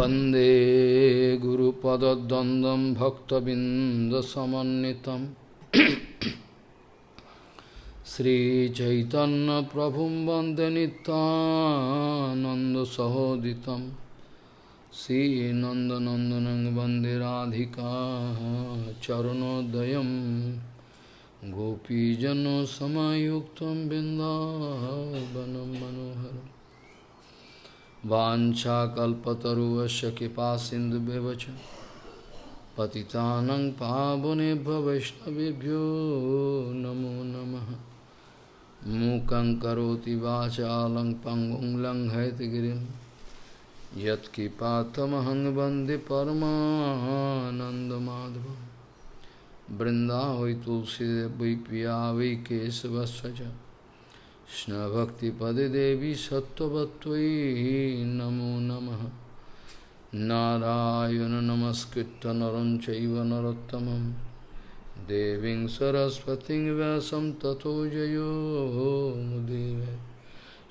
वंदे गुरुपद्वंद्वं भक्तबिंदसमन्वितं श्रीचैतन्यप्रभुं वन्दे नित्यानन्दसहोदितं श्रीनन्दनन्दनं वन्दे राधिका चरणोदयं गोपीजनसमायुक्तं बिन्दावनं मनोहरम् वाञ्छाकल्पतरुश्च कृपासिन्धुभ्यश्च पतितानं पावनेभ्यो वैष्णवेभ्यो नमो नमः। मूकं करोति वाचालं पङ्गुं लङ्घयितगिरिं यत्कृपातमहं वन्दे परमानन्दमाधवं। वृन्दावै तुलसीदेवी पिया वै केशवस्य च कृष्णभक्तिपदे देवी सत्त्ववत्त्वयि नमो नमः। नारायण नमस्कृत्य नरं चैव नरोत्तमं देवीं सरस्वतीं व्यासं ततो जयो मुदीरये।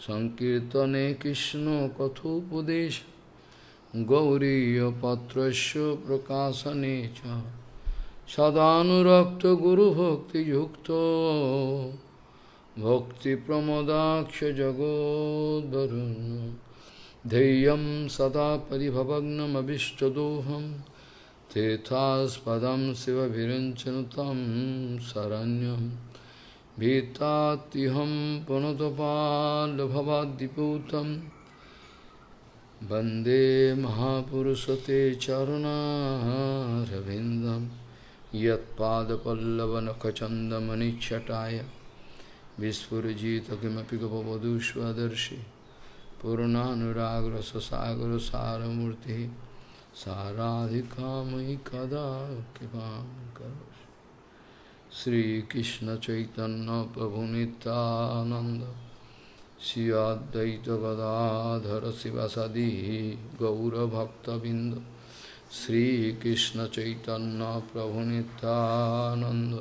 संकीर्तने कृष्ण कथोपदेश गौरीयपत्रस्य प्रकाशने च सदानुरक्त गुरुभक्तियुक्तो भक्तिप्रमोदाक्ष जगोद्वरुण्य धैर्यं सदा परिभवग्नमभिष्टदोहं तीर्थास्पदं शिवभिरञ्चनुतं शरण्यं भीतात्युहं पुनतपाल्भवाद्दिपूतं वन्दे महापुरुषते चरुणारविन्दं यत्पादपल्लवनखचन्दमनिच्छटाय विस्फुरजित किमपि गपवधूष्वदर्शि पूर्णानुरागरससागरसारमूर्तिः साराधिकामयि कदा कृपां करोषि। श्रीकृष्णचैतन्यप्रभुनित्यानन्द श्री अद्वैत गदाधर शिवसदि गौरभक्तबिन्द श्रीकृष्णचैतन्यप्रभुनित्यानन्द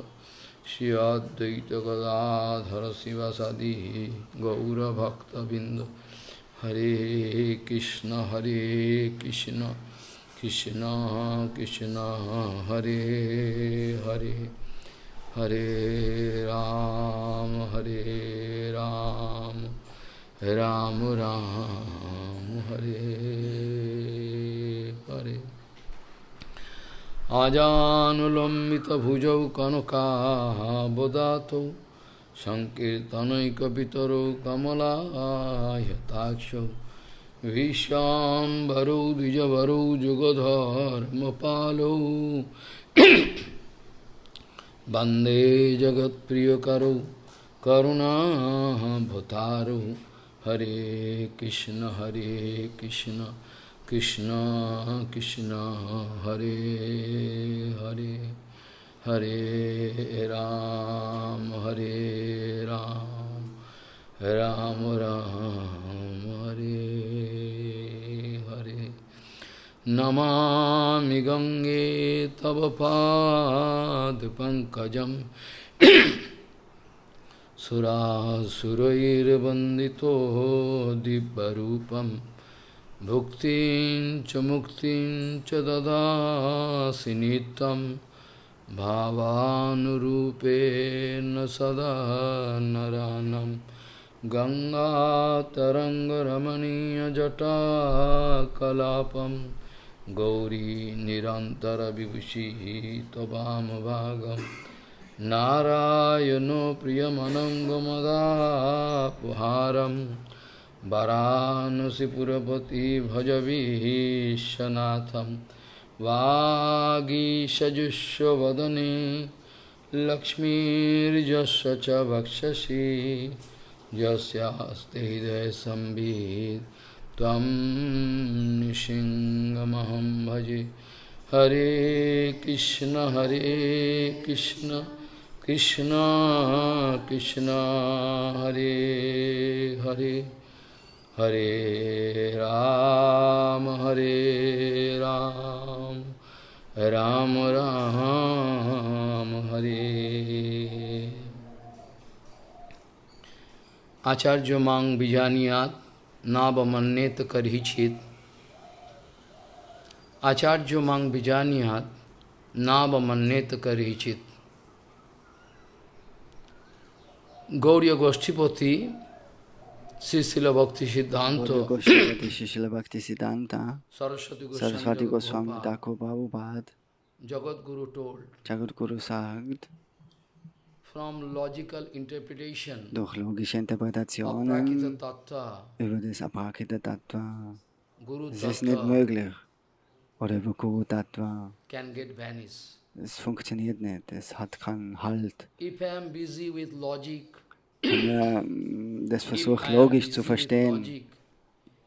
श्री अद्वैत गदाधर शिवसदि गौरभक्तबिंद। हरे कृष्ण कृष्ण कृष्ण हरे हरे, हरे राम राम राम हरे हरे। आजानुलम्बितभुजौ कनकाबदातौ संकीर्तनैकपितरौ कमलायताक्षौ विश्वाम्बरौ द्विजवरौ जुगधर्मपालौ वन्दे जगत्प्रियकरौ करुणाभतारौ। हरे कृष्ण कृष्ण कृष्ण हरे हरे, हरे राम राम राम हरे हरे। नमामि गंगे तव पादपङ्कजं सुरासुरैर्वन्दितो दिव्यरूपं भुक्तिं च मुक्तिं च ददासि नित्यं भावानुरूपेण सदा नरानं। गंगातरङ्गरमणीयजटाकलापं गौरी निरन्तरविभूषिः त्ववामभागं नारायणो प्रियमनङ्गमदापहारं वाराणसीपुरपति भजवीशनाथं। वागीशजुष्वदने लक्ष्मीर्यस्य च वक्षसि यस्यास्ति हृदयसंवित् त्वं नृसिंहमहं भजे। हरे कृष्ण कृष्ण कृष्ण हरे हरे, हरे राम राम राम हरे। आचार्य मांग बीजानियात नावमन्येत करहिचित। Acharya mang vijaniyat nava mannet karichit. Gauriya Goshtipati, Srila Bhakti Gauriya Siddhanta, Goshtipati, Srila Bhakti Siddhanta, Saraswati Saraswati Goswami Goswami Thakur Prabhupada, Jagadguru told, Jagadguru sagt, from logical interpretation durch logische of Interpretationen Tattva, über das Aprakita Tattva, Guru es ist nicht Tattva möglich. Oder über Guru Tattva. can get vanished. Es funktioniert nicht, es hat keinen Halt. If I am busy with logic, Wenn man das if versucht I am logisch busy zu with verstehen logic,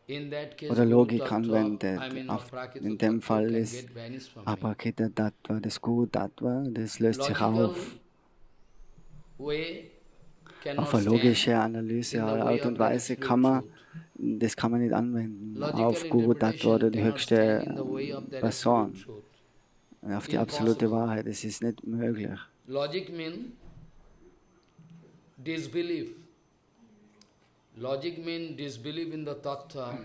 in that case, oder Guru Logik Tattva, anwendet, I mean Aprakita in dem Tattva Fall can ist get vanished from me. Aprakita Tattva, das Guru Tattva, das löst sich Logical auf. way cannot Auf eine stand logische Analyse, in the way Art of und the Weise absolute truth. das kann man nicht anwenden auf Logical Guru Tattva oder interpretation die cannot stand in höchste the way of that absolute Person, truth. auf die absolute Impossible. Wahrheit. Es ist nicht möglich. Logic means disbelief. Logic means disbelief in the tattva.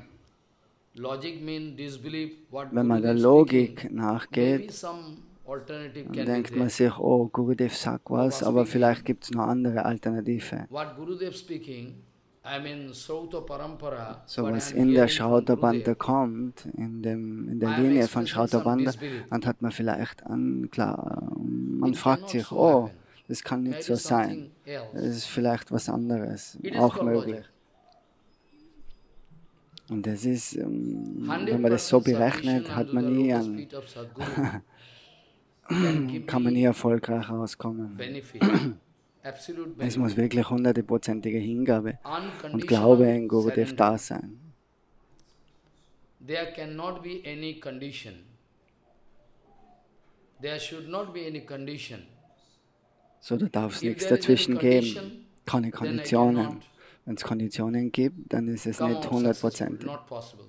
Logic means disbelief what Wenn man der Gurudev speaking. Logik Maybe nachgeht, some alternative dann can be denkt man there. sich, oh, Gurudev sagt was, was aber speaking. vielleicht gibt es noch andere Alternative. What Gurudev speaking, I mean Srauta Parampara, So what was I am in der hearing from Shrauta Banda Gurudev, kommt, in der I am Linie von expressing Shrauta some Banda, disbelief. dann hat man vielleicht man It fragt cannot sich, so oh, happen. das kann nicht Maybe so sein. something else. Es ist vielleicht was anderes, It is auch called möglich. logic. Und das ist, wenn man das so 100% berechnet, submission hat unto man the nie lotus an, feet of Sadguru can give kann man nie me erfolgreich rauskommen. benefit, absolute Es benefit, muss wirklich 100%ige Hingabe und Glaube unconditional in Gurudev surrender. da sein. There cannot be any condition. There should not be any condition. So, da darf es If nichts there is any dazwischen geben. condition, Keine then I Konditionen. cannot Wenn es Konditionen gibt, dann ist es come nicht out successful. 100%. Not possible.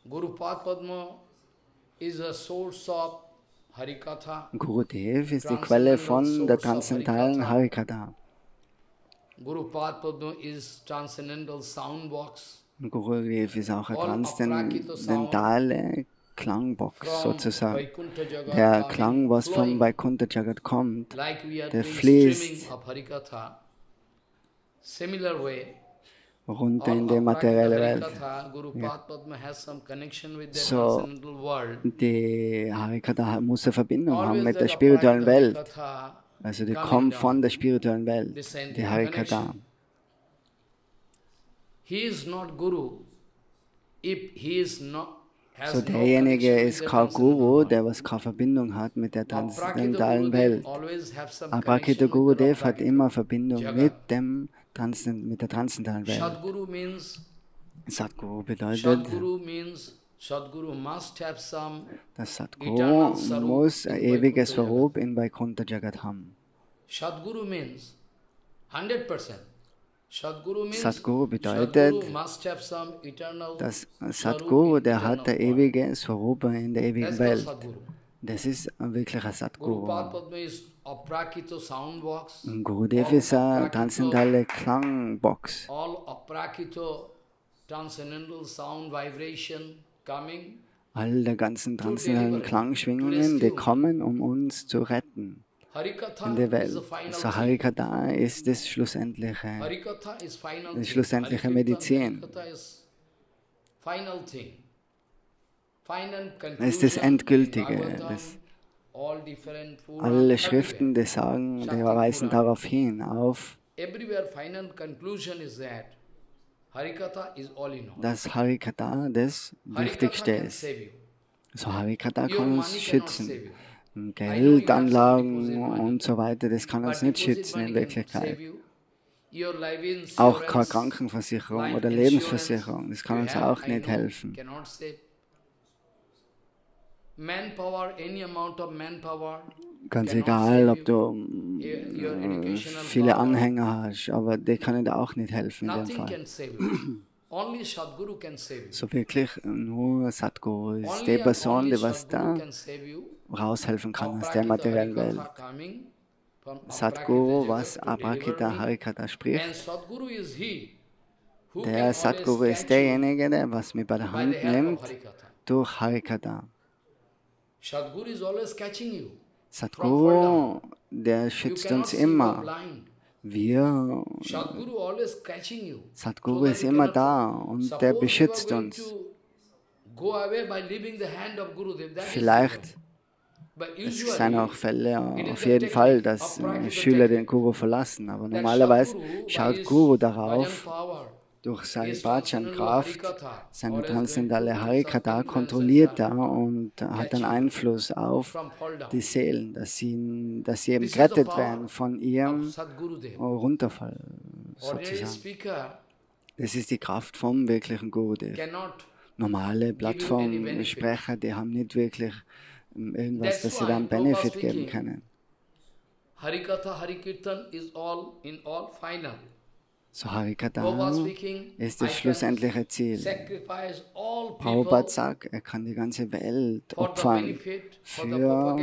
Guru Padma is a source of Harikatha. Gurudev ist die Quelle von der transzendentalen Harikatha. Guru Padma is transcendental sound box. Gurudev ist auch eine All transzendentale Klangbox from sozusagen. Vaikuntha Jagat Der coming, Klang, was vom flowing, Vaikuntha Jagat kommt, like we are der doing fließt streaming of Harikatha. Similar way, runter all in die of materielle Welt. Harikatha, Guru Padma has some connection with the So, transcendental world. die Harikatha muss eine Verbindung haben Always mit that der spirituellen Welt. Harikatha Also die coming kommt down. von der spirituellen Welt, This die scientific Harikatha. connection. He is not Guru if he is not has So no derjenige connection ist with the kein transcendental Guru, world. der was keine Verbindung hat mit der Aprakita transzendentalen Gurudev Welt. always have some Aprakita connection with the Gurudev hat Aprakita immer Verbindung Jagat. mit der transzendentalen Welt. Sadguru means Sadguru bedeutet, Sadguru means Sadguru must have some dass eternal Sadguru Sarup muss in ein ewiges Vaikuntha Swarup in Vaikuntha Jagat haben. Sadguru means 100%. Sadguru means Sadguru bedeutet, Sadguru must have some eternal dass Sarup Sadguru, in der eternal hat der world. ewige Swarupa in der ewigen That's called Welt. Sadguru. Das ist ein wirklicher Guru Sadguru. Padma is Aprakito sound box. Und Gurudev All ist eine Aprakito- transzendentale Klangbox. All Aprakito transcendental sound vibration coming. All der ganzen transzendentalen Klangschwingungen, die kommen, um uns zu retten Harikatha in der is Welt. the final So thing. Harikatha ist das Schlussendliche. Harikatha is final Die thing. schlussendliche Harikirtan, Medizin. Harikatha is final thing. Final Es ist das conclusion, Endgültige. Bhagavatam, Das, all different Puranas, alle Schriften, everywhere. die sagen, die Shakti weisen Purana. darauf hin, auf, Everywhere final conclusion is that Harikatha is all in all. dass Harikatha das Wichtigste Harikatha can ist. save you. So Harikatha Your kann money uns cannot schützen. save you. Geldanlagen und so weiter, das kann uns But nicht deposit schützen money in can Wirklichkeit. save you. Your life Auch keine insurance, Krankenversicherung life oder insurance Lebensversicherung, das kann you uns have, auch I nicht know, helfen. cannot save. Manpower, any amount of manpower, Ganz cannot egal, save ob you. du Your educational viele power, Anhänger hast, aber die können dir auch nicht helfen in dem nothing Fall. can save you. Only Sadguru can save you. So wirklich nur Sadguru ist Only die and Person, only die was Sadguru da can save you. raushelfen kann aus der Aprakita materiellen Welt. Harikatha coming from Sadguru, Aprakita was Jagat to deliver Aprakita me. Harikata And spricht, Sadguru is he who can der always Sadguru ist catch you derjenige, der was mich bei der by the Hand help of nimmt, Harikatha. durch Harikata. Sadguru is always catching you. Sadguru, der schützt uns immer. Wir, Sadguru always catching you. Sadguru ist immer da und der beschützt uns. Vielleicht, es sind auch Fälle, auf jeden Fall, dass Schüler den Guru verlassen, aber normalerweise schaut Guru darauf, durch seine Bhajan-Kraft, seine transzendentale Harikata kontrolliert er und hat einen Einfluss auf die Seelen, dass sie eben gerettet werden von ihrem Runterfall, sozusagen. Das ist die Kraft vom wirklichen Gurudev. Normale Plattformsprecher, die haben nicht wirklich irgendwas, das sie dann Benefit geben können. Harikatha, Harikirtan is all in all final. So Harikata ist das schlussendliche Ziel. Prabhupada sagt, er kann die ganze Welt opfern für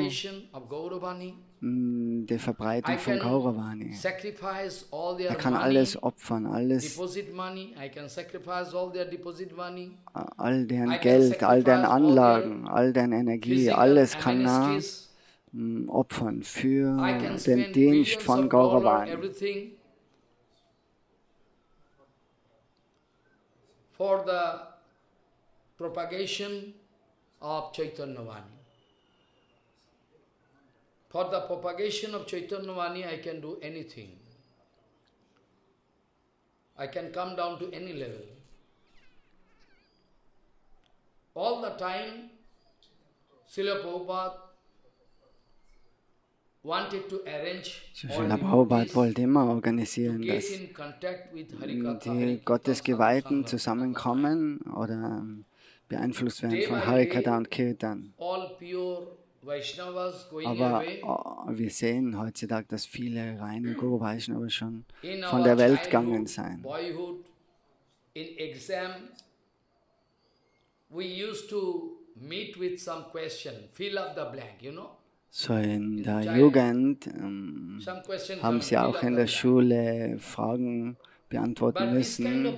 die Verbreitung von Gauravani. Er kann alles opfern, alles, all deren Geld, all deren Anlagen, all deren Energie, alles kann er opfern für den Dienst von Gauravani. For the propagation of Chaitanya Vani. For the propagation of Chaitanya Vani, I can do anything. I can come down to any level. All the time, Srila Prabhupada wanted to arrange Srila Prabhupada wollte immer organisieren, dass die Gottesgeweihten zusammenkommen oder beeinflusst werden von Harikata und Kirtan. Aber wir sehen heutzutage, dass viele reine Guru Vaishnavas schon von der Welt gegangen sind. In exam, we used to meet with some question, fill up the blank, you know. So in der Jugend haben sie auch in der Schule Fragen beantworten müssen.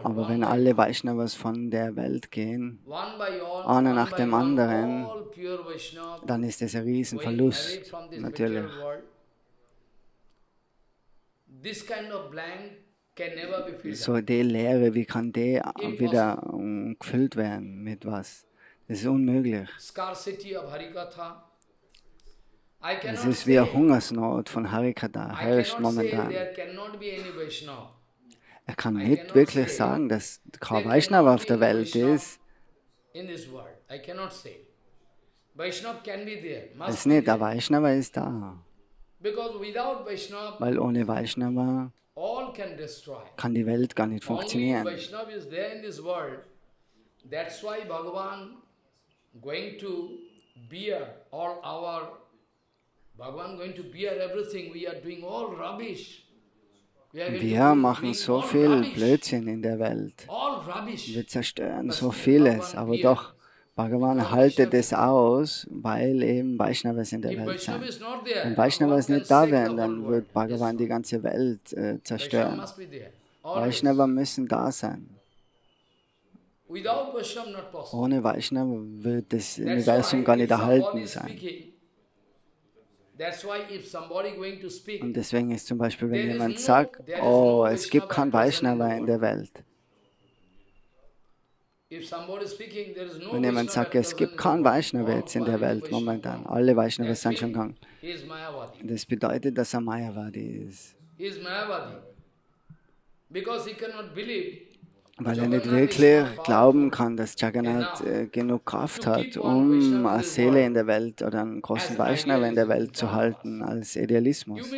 Aber wenn alle Vaishnavas von der Welt gehen, einer nach dem anderen, dann ist das ein Riesenverlust, natürlich. So die Leere, wie kann die wieder gefüllt werden? Mit was? Das ist unmöglich. Es ist wie eine Hungersnot von Harikata, herrscht momentan. Er kann nicht wirklich sagen, dass kein Vaishnava auf der Welt ist. Es ist nicht, der Vaishnava ist da. Weil ohne Vaishnava kann die Welt gar nicht funktionieren. Wir machen so viel Blödsinn in der Welt. Wir zerstören so vieles, aber doch, Bhagavan haltet es aus, weil eben Vaishnavas in der Welt sind. Wenn Vaishnavas nicht da wären, dann wird Bhagavan die ganze Welt zerstören. Vaishnava müssen da sein. Ohne Vaishnava wird das Universum gar nicht erhalten sein. Und deswegen ist zum Beispiel, wenn jemand sagt, oh, es gibt kein Vaishnava in der Welt. Wenn jemand sagt, es gibt kein Vaishnava jetzt in der Welt momentan, alle Vaishnavas sind schon gegangen. Das bedeutet, dass er Mayavadi ist. Weil er nicht wirklich glauben kann, dass Jagannath genug Kraft hat, um eine Seele in der Welt oder einen großen Vaishnava in der Welt zu halten, als Idealismus.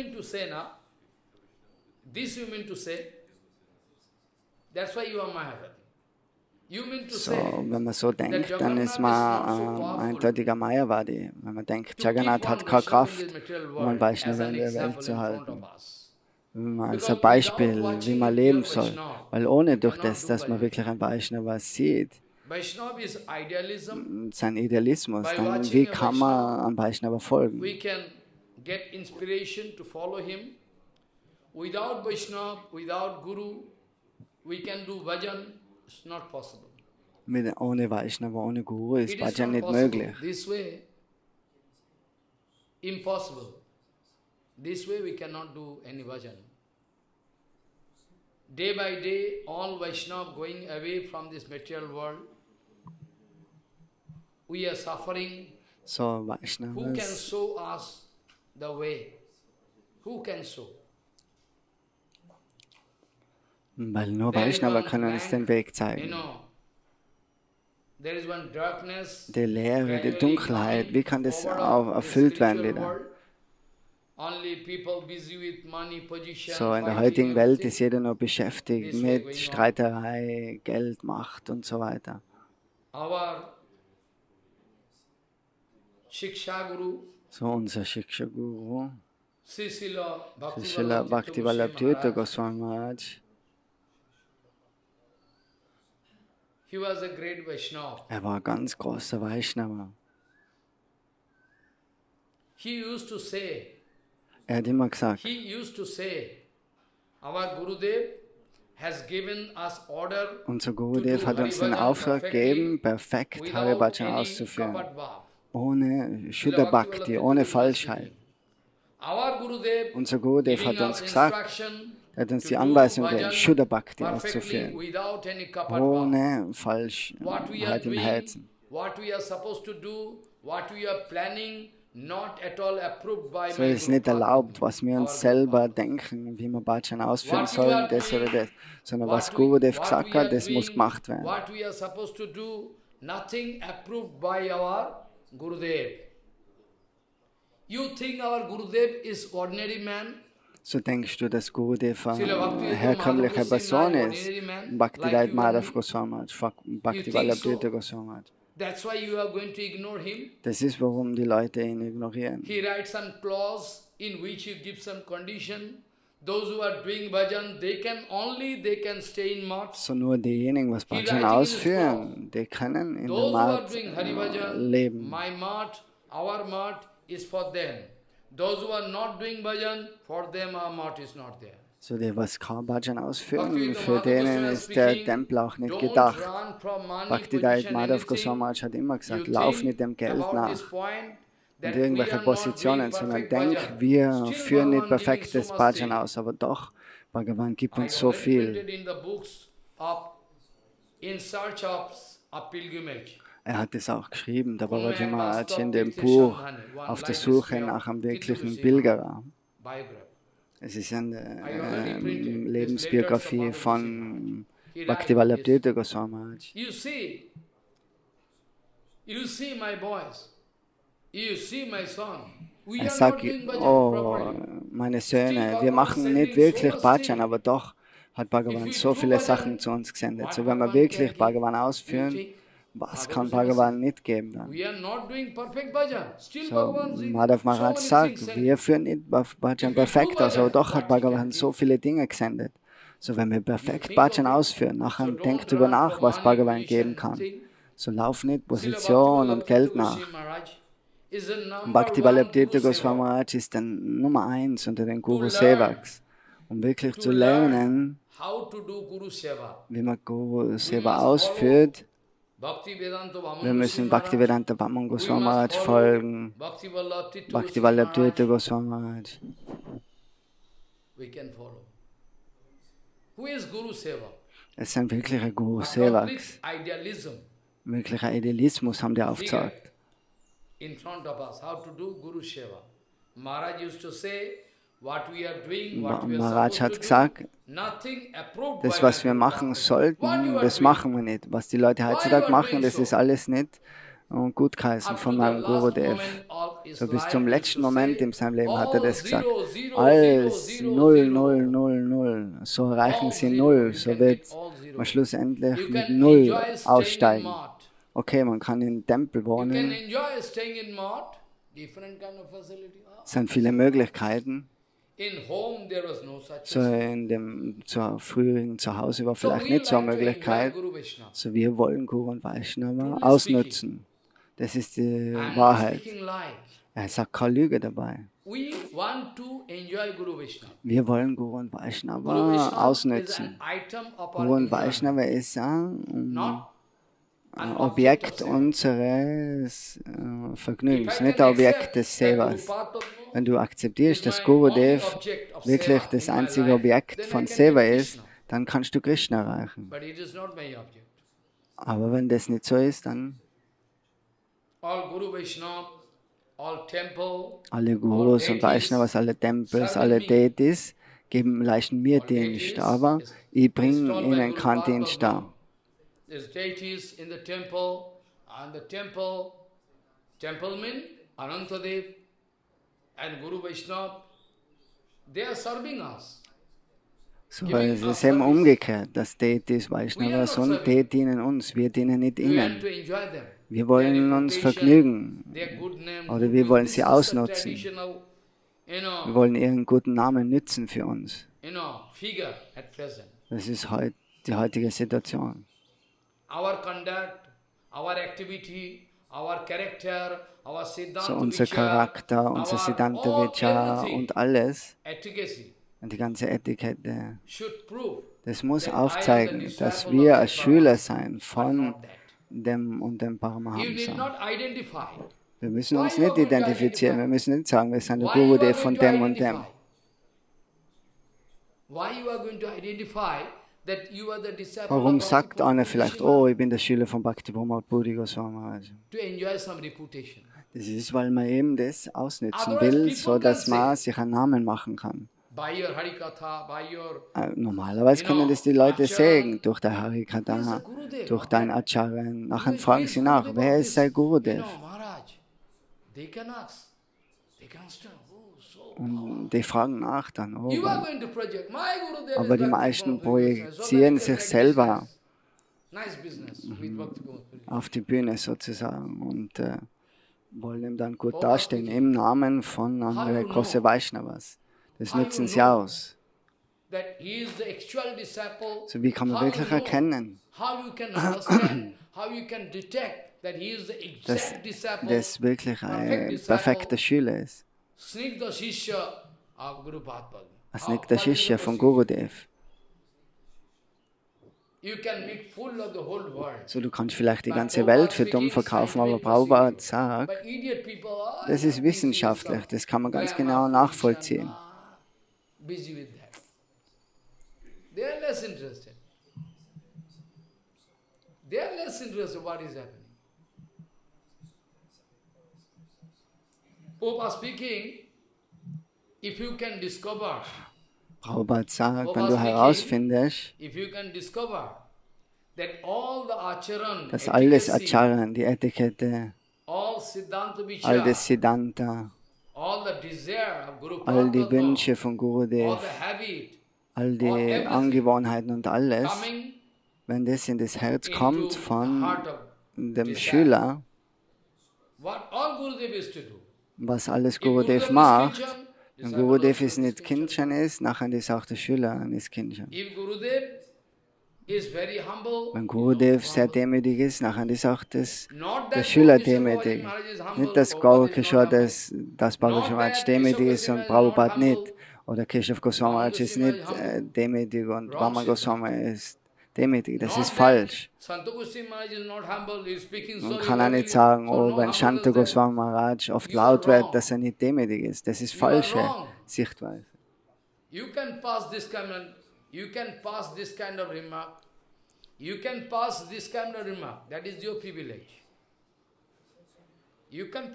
So, wenn man so denkt, dann ist man eindeutiger Mayavadi. Wenn man denkt, Jagannath hat keine Kraft, um einen Vaishnava in der Welt zu halten. Als ein Beispiel, wie man leben soll. Weil ohne durch das, dass man wirklich ein Vaishnava sieht, sein Idealismus, dann wie kann man einem Vaishnava folgen? get inspiration to follow him. Without Vaishnava, without Guru, we can do bhajan. It's not possible. Ohne Vaishnava, ohne Guru ist It is Bhajan not nicht possible. möglich. This way, impossible. This way we cannot do any bhajan. Day by day, all Vaishnava going away from this material world. We are suffering. So, Who can Vaishnavas, show us the way? Who can show? weil nur There is Vaishnava one können uns den blank, Weg you zeigen. know, there is one darkness. Die Leere, die gradually Dunkelheit, coming wie kann das forward auch of the erfüllt werden spiritual wieder? world. Only people busy with money, position, So, in der fighting, heutigen Welt everything. ist jeder nur beschäftigt This way mit going on. Streiterei, Geld, Macht und so weiter. Our Shiksha Guru, So, unser Shiksha Guru, Srila Srila Bhaktivinoda Tirtha Maharaj, Goswami Maharaj, he was a great Vaishnava. war ein ganz großer Vaishnava. He used to say, Hat immer gesagt, our Gurudev has given us order unser to Gurudev do hat uns den Haribhajan Auftrag gegeben, perfectly perfekt without Haribhajan any auszuführen. kapat bhav. Ohne Shuddha Bhakti, ohne Falschheit. Our Gurudev Unser Gurudev giving hat uns us gesagt, instruction er hat uns to die do Anweisung gegeben, bhajan Shuddha Bhakti perfectly auszuführen. without any kapat bhav. Ohne What we are Falschheit im doing, Herzen. what we are supposed to do, what we are planning, not at all approved by So my ist es nicht Guru erlaubt, was wir Our uns selber Guru. denken, wie wir Bhajan ausführen What you are sollen, das oder doing, das. Sondern what was Gurudev what gesagt we are hat, das muss doing, gemacht werden. what we are supposed to do, nothing approved by our Gurudev. You think our Gurudev is ordinary man? So denkst du, dass Gurudev Srila eine Bhaktivedanta herkömmliche Mahaprabhu Person Singh, ist? ordinary man, Bhaktivedanta like you and Madhav me? Goswami Maharaj, You Bhaktivedanta think so? Tirtha Goswami Maharaj. That's why you are going to ignore him. Das ist, warum die Leute ihn ignorieren. He writes some clause in which he gives some condition. Those who are doing bhajan, they can stay in mats. So nur diejenigen, was Bhajan ausführen, die können in der Those who are Mat doing Hari Bhajan, leben. my mat, our mat is for them. Those who are not doing bhajan, for them our mat is not there. So die, was kein Bhajan ausführen, Bhaktivedanta für Mahaprabhu denen Goswami ist der speaking, Tempel auch nicht don't gedacht. run from money, Bhaktivedanta position, Madhav Goswami anything. Maharaj hat immer You gesagt, lauf think nicht dem Geld about nach this point, that und we irgendwelche are not Positionen, doing sondern perfect denk, bhajan. wir Still führen nicht Bhagavan giving perfektes so much Bhajan thing. aus, aber doch, Bhagavan gibt I uns so already viel. printed in the books of In Search of a Pilgrimage. Er hat es auch geschrieben, der Kunmaya Babaji Maharaj Bastava in dem Tirtha Buch Sambhane, one auf der like Suche history nach of einem wirklichen Tirtha Pilgerer. biography. Es ist eine I already printed this Lebensbiografie letters of von He Bhaktivedanta writes, Tirtha Goswami Maharaj. you see my boys, you see my son. We Er are not sagt, doing bhajan oh, properly. meine Söhne, wir machen nicht wirklich Bhajan, aber doch hat Bhagavan so viele Sachen zu uns gesendet. So, wenn wir wirklich Bhagavan ausführen, was kann Bhagavan nicht geben dann? We are not doing perfect bhajan. Still So, Bhagavan is Madhav so Maharaj many sagt, things wir führen nicht Bhajan perfekt aus, aber doch hat Bhagavan so viele Dinge gesendet. So, wenn wir perfekt Bhajan ausführen, nachher denkt drüber nach, was Bhagavan geben kann. So, lauf nicht Position und Geld nach. Bhaktivedanta Tirtha Goswami Maharaj ist dann Nummer 1 unter den Guru Sevaks, um wirklich zu lernen, wie man Guru Seva ausführt. Wir müssen Bhaktivedanta Vaman Goswami Maharaj folgen, Bhaktivedanta Tirtha Goswami Maharaj. Es sind wirkliche Guru Sevaks. Wirklicher Idealismus haben die aufgezeigt. In front of us, how to do Guru Seva. Maharaj used to say, what we are doing, what we are Maharaj supposed hat to gesagt, do, nothing approved das, by was wir my machen Guru. sollten, What you are das doing? machen wir nicht. Was die Leute heutzutage you are machen, doing das so? ist alles nicht gutheißen Up von to the meinem last Gurudev. moment of his So bis life, zum he letzten used to Moment say, in seinem Leben hat er all das gesagt. zero, zero, Alles zero, 0, zero. 0, 0, 0. So erreichen All sie zero. 0. You So can wird get all zero. man schlussendlich You mit can 0 enjoy staying in aussteigen. Math. Okay, man kann in den Tempel You can wohnen. enjoy staying in Math, different kind of facility. Es sind viele Möglichkeiten. In home there was no such So in dem früheren Zuhause war So vielleicht we nicht so eine like to enjoy Möglichkeit. Guru Vaishnava. So wir wollen Guru und Vaishnava Truly ausnutzen. Das ist die I'm not Wahrheit. speaking lie. Er sagt keine Lüge dabei. Wir wollen Guru und Vaishnava ausnützen. Guru und Vaishnava ist ein Objekt unseres Vergnügens, nicht ein Objekt des Sevas. Wenn du akzeptierst, dass Gurudev wirklich das einzige Objekt von Seva ist, dann kannst du Krishna erreichen. Aber wenn das nicht so ist, dann alle Gurus und Vaishnavas, alle Tempels, alle Deities leisten mir Dienst, aber ich bringe ihnen keinen Dienst dar. Anantadev and Guru Vaishnava, they are serving us. So, es ist eben umgekehrt, dass Deities, Vaishnavas und die dienen uns, wir dienen nicht ihnen. Wir wollen uns vergnügen oder wir wollen sie ausnutzen. Wir wollen ihren guten Namen nützen für uns. Das ist die heutige Situation. So unser Charakter, unser Siddhanta Vichara und alles, und die ganze Etikette, das muss aufzeigen, dass wir als Schüler sein von dem und dem Paramahamsa. Wir müssen uns nicht identifizieren, wir müssen nicht sagen, wir sind der Gurudev von dem und dem. Warum sagt einer vielleicht, oh, ich bin der Schüler von Bhakti-Pramod Puri Goswami Maharaj? Das ist, weil man eben das ausnutzen will, so dass man sich einen Namen machen kann. Normalerweise können das die Leute sehen, durch die Harikatha, durch dein Acharya. Nachher fragen sie nach, wer ist sein Gurudev? Und die fragen nach dann, oh, aber die meisten projizieren sich selber auf die Bühne sozusagen und wollen ihm dann gut dastehen im Namen von anderen großen Vaishnavas. Das nutzen sie aus. So, wie kann man wirklich erkennen, dass das wirklich ein perfekter Schüler ist? Snigdha Shishya von Gurudev. So, du kannst vielleicht die ganze Welt für dumm verkaufen, aber Prabhupada sagt, das ist wissenschaftlich, das kann man ganz genau nachvollziehen. They are less interested what is happening. Prabhupada speaking, if you can discover, Prabhupada sagt, wenn du herausfindest, dass alles Acharan, die Etikette, all das Siddhanta, all die Wünsche von Gurudev, all die Angewohnheiten und alles, wenn das in das Herz kommt von dem Schüler, was alles Gurudev macht, wenn Gurudev ist nicht Kindchen ist, nachher ist auch der Schüler nicht Kindchen. Wenn Gurudev sehr demütig ist, nachher ist auch der Schüler demütig. Nicht, dass Gaurkishore, das Bhagavad Maharaj demütig ist und Prabhupada nicht. Oder Keshav Goswami Maharaj ist nicht demütig und Vama Goswami ist demütig. Das ist falsch. Man kann auch nicht sagen, oh, wenn Shanta Goswami Maharaj oft laut wird, dass er nicht demütig ist. Das ist falsche Sichtweise.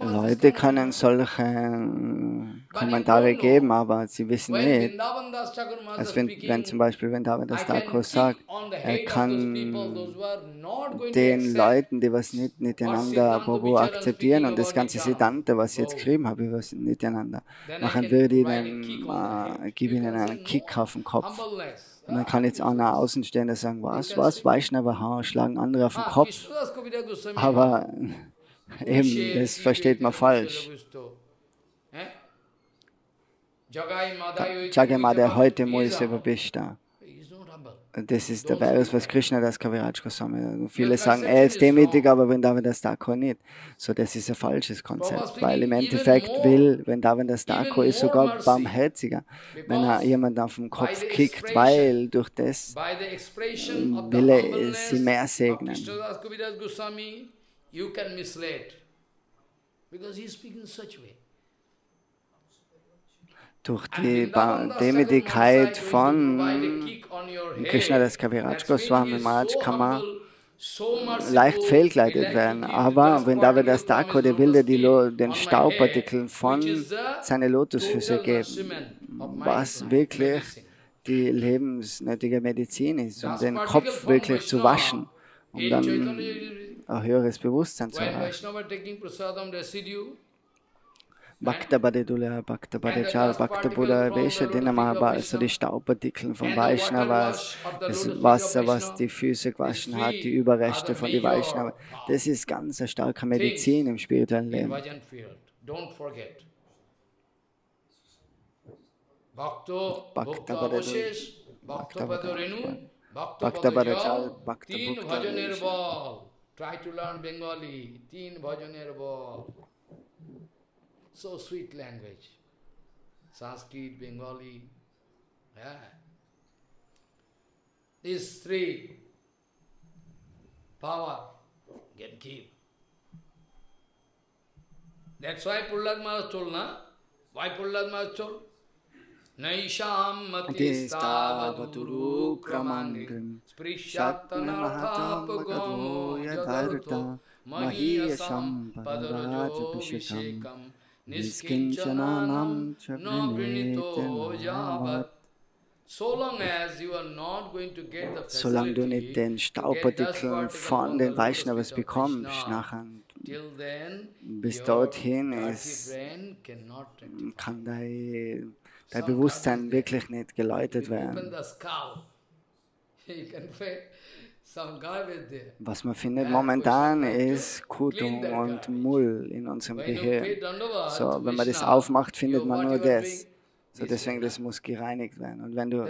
Leute können solche Kommentare geben, aber sie wissen nicht, als wenn zum Beispiel Vrindavan-Das Thakur sagt, er kann den Leuten, die was nicht miteinander Prabhu akzeptieren und das ganze Siddhanta, was ich jetzt geschrieben habe, was miteinander, machen würde gebe ihnen einen Kick auf den Kopf. Und dann kann jetzt einer Außenstehender sagen, was, Vaishnava schlagen andere auf den Kopf, aber eben, das versteht man falsch. Jagai Madaya heute Moise Babishta. Das ist der Vers, was Krishna das Kaviraj Goswami. Viele sagen, er ist demütig, aber Vrindavan Das Thakur nicht. So, das ist ein falsches Konzept, weil im Endeffekt will Vrindavan Das Thakur ist sogar barmherziger, wenn er jemanden auf den Kopf kickt, weil durch das will er sie mehr segnen. Durch die Demütigkeit von Krishna das Kaviraj Goswami Maharaj kann man leicht fehlgeleitet werden. Aber wenn Vrindavan Das Thakur, der will dir den Staubpartikeln von seinen Lotusfüßen geben, was wirklich die lebensnötige Medizin ist, um den Kopf wirklich zu waschen, um dann ein höheres Bewusstsein zu erreichen. Bhakta Badedula, Bhakta Badechal, Bhakta Buddha, welche Dinamaba, also die Staubpartikel von Vaishnavas, das Wasser, was die Füße gewaschen hat, die Überreste von den Vaishnavas, das ist ganz eine starke Medizin im spirituellen Leben. Bhakta Badedula, Bhakta Badedula, Bhakta Badechal, Bhakta Buddha. Try to learn Bengali, Teen Bhajaner Ball. So sweet language. Sanskrit, Bengali. Yeah. These three power can keep. That's why Prahlad Maharaj told, na? Why Prahlad Maharaj told? Naisham matistavaduru kramangrim sprishattanarthapagamo yadarta mahiyasham padarajabhishekam niskinchananam nagrinito javat. Solange du nicht den Staubpartikeln von den Vaishnavas bekommst, nachher, bis dorthin kann dein Bewusstsein wirklich nicht geläutet werden. Was man findet momentan ist Kutung und Mull in unserem Gehirn. So, wenn man das aufmacht, findet man nur das. So, deswegen, das muss gereinigt werden. Und wenn du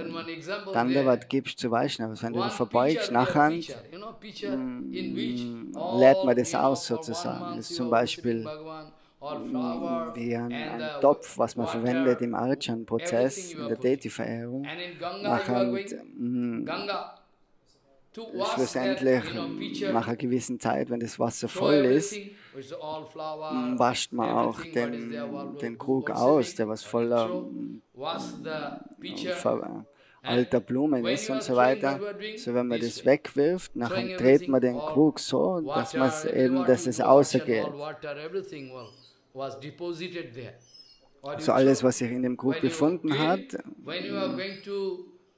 Dandavat gibst zu Vaishnavas, wenn du ihn verbeugst, nachher lädt man das aus sozusagen. Das ist zum Beispiel wie ein Topf, was man verwendet im Archan-Prozess, in der Deity-Verehrung. Nachher schlussendlich, nach einer gewissen Zeit, wenn das Wasser voll ist, wascht man auch den Krug aus, der was voller alter Blumen ist und so weiter. So, wenn man das wegwirft, nachher dreht man den Krug so, dass es außergeht. So alles, was sich in dem Krug befunden hat,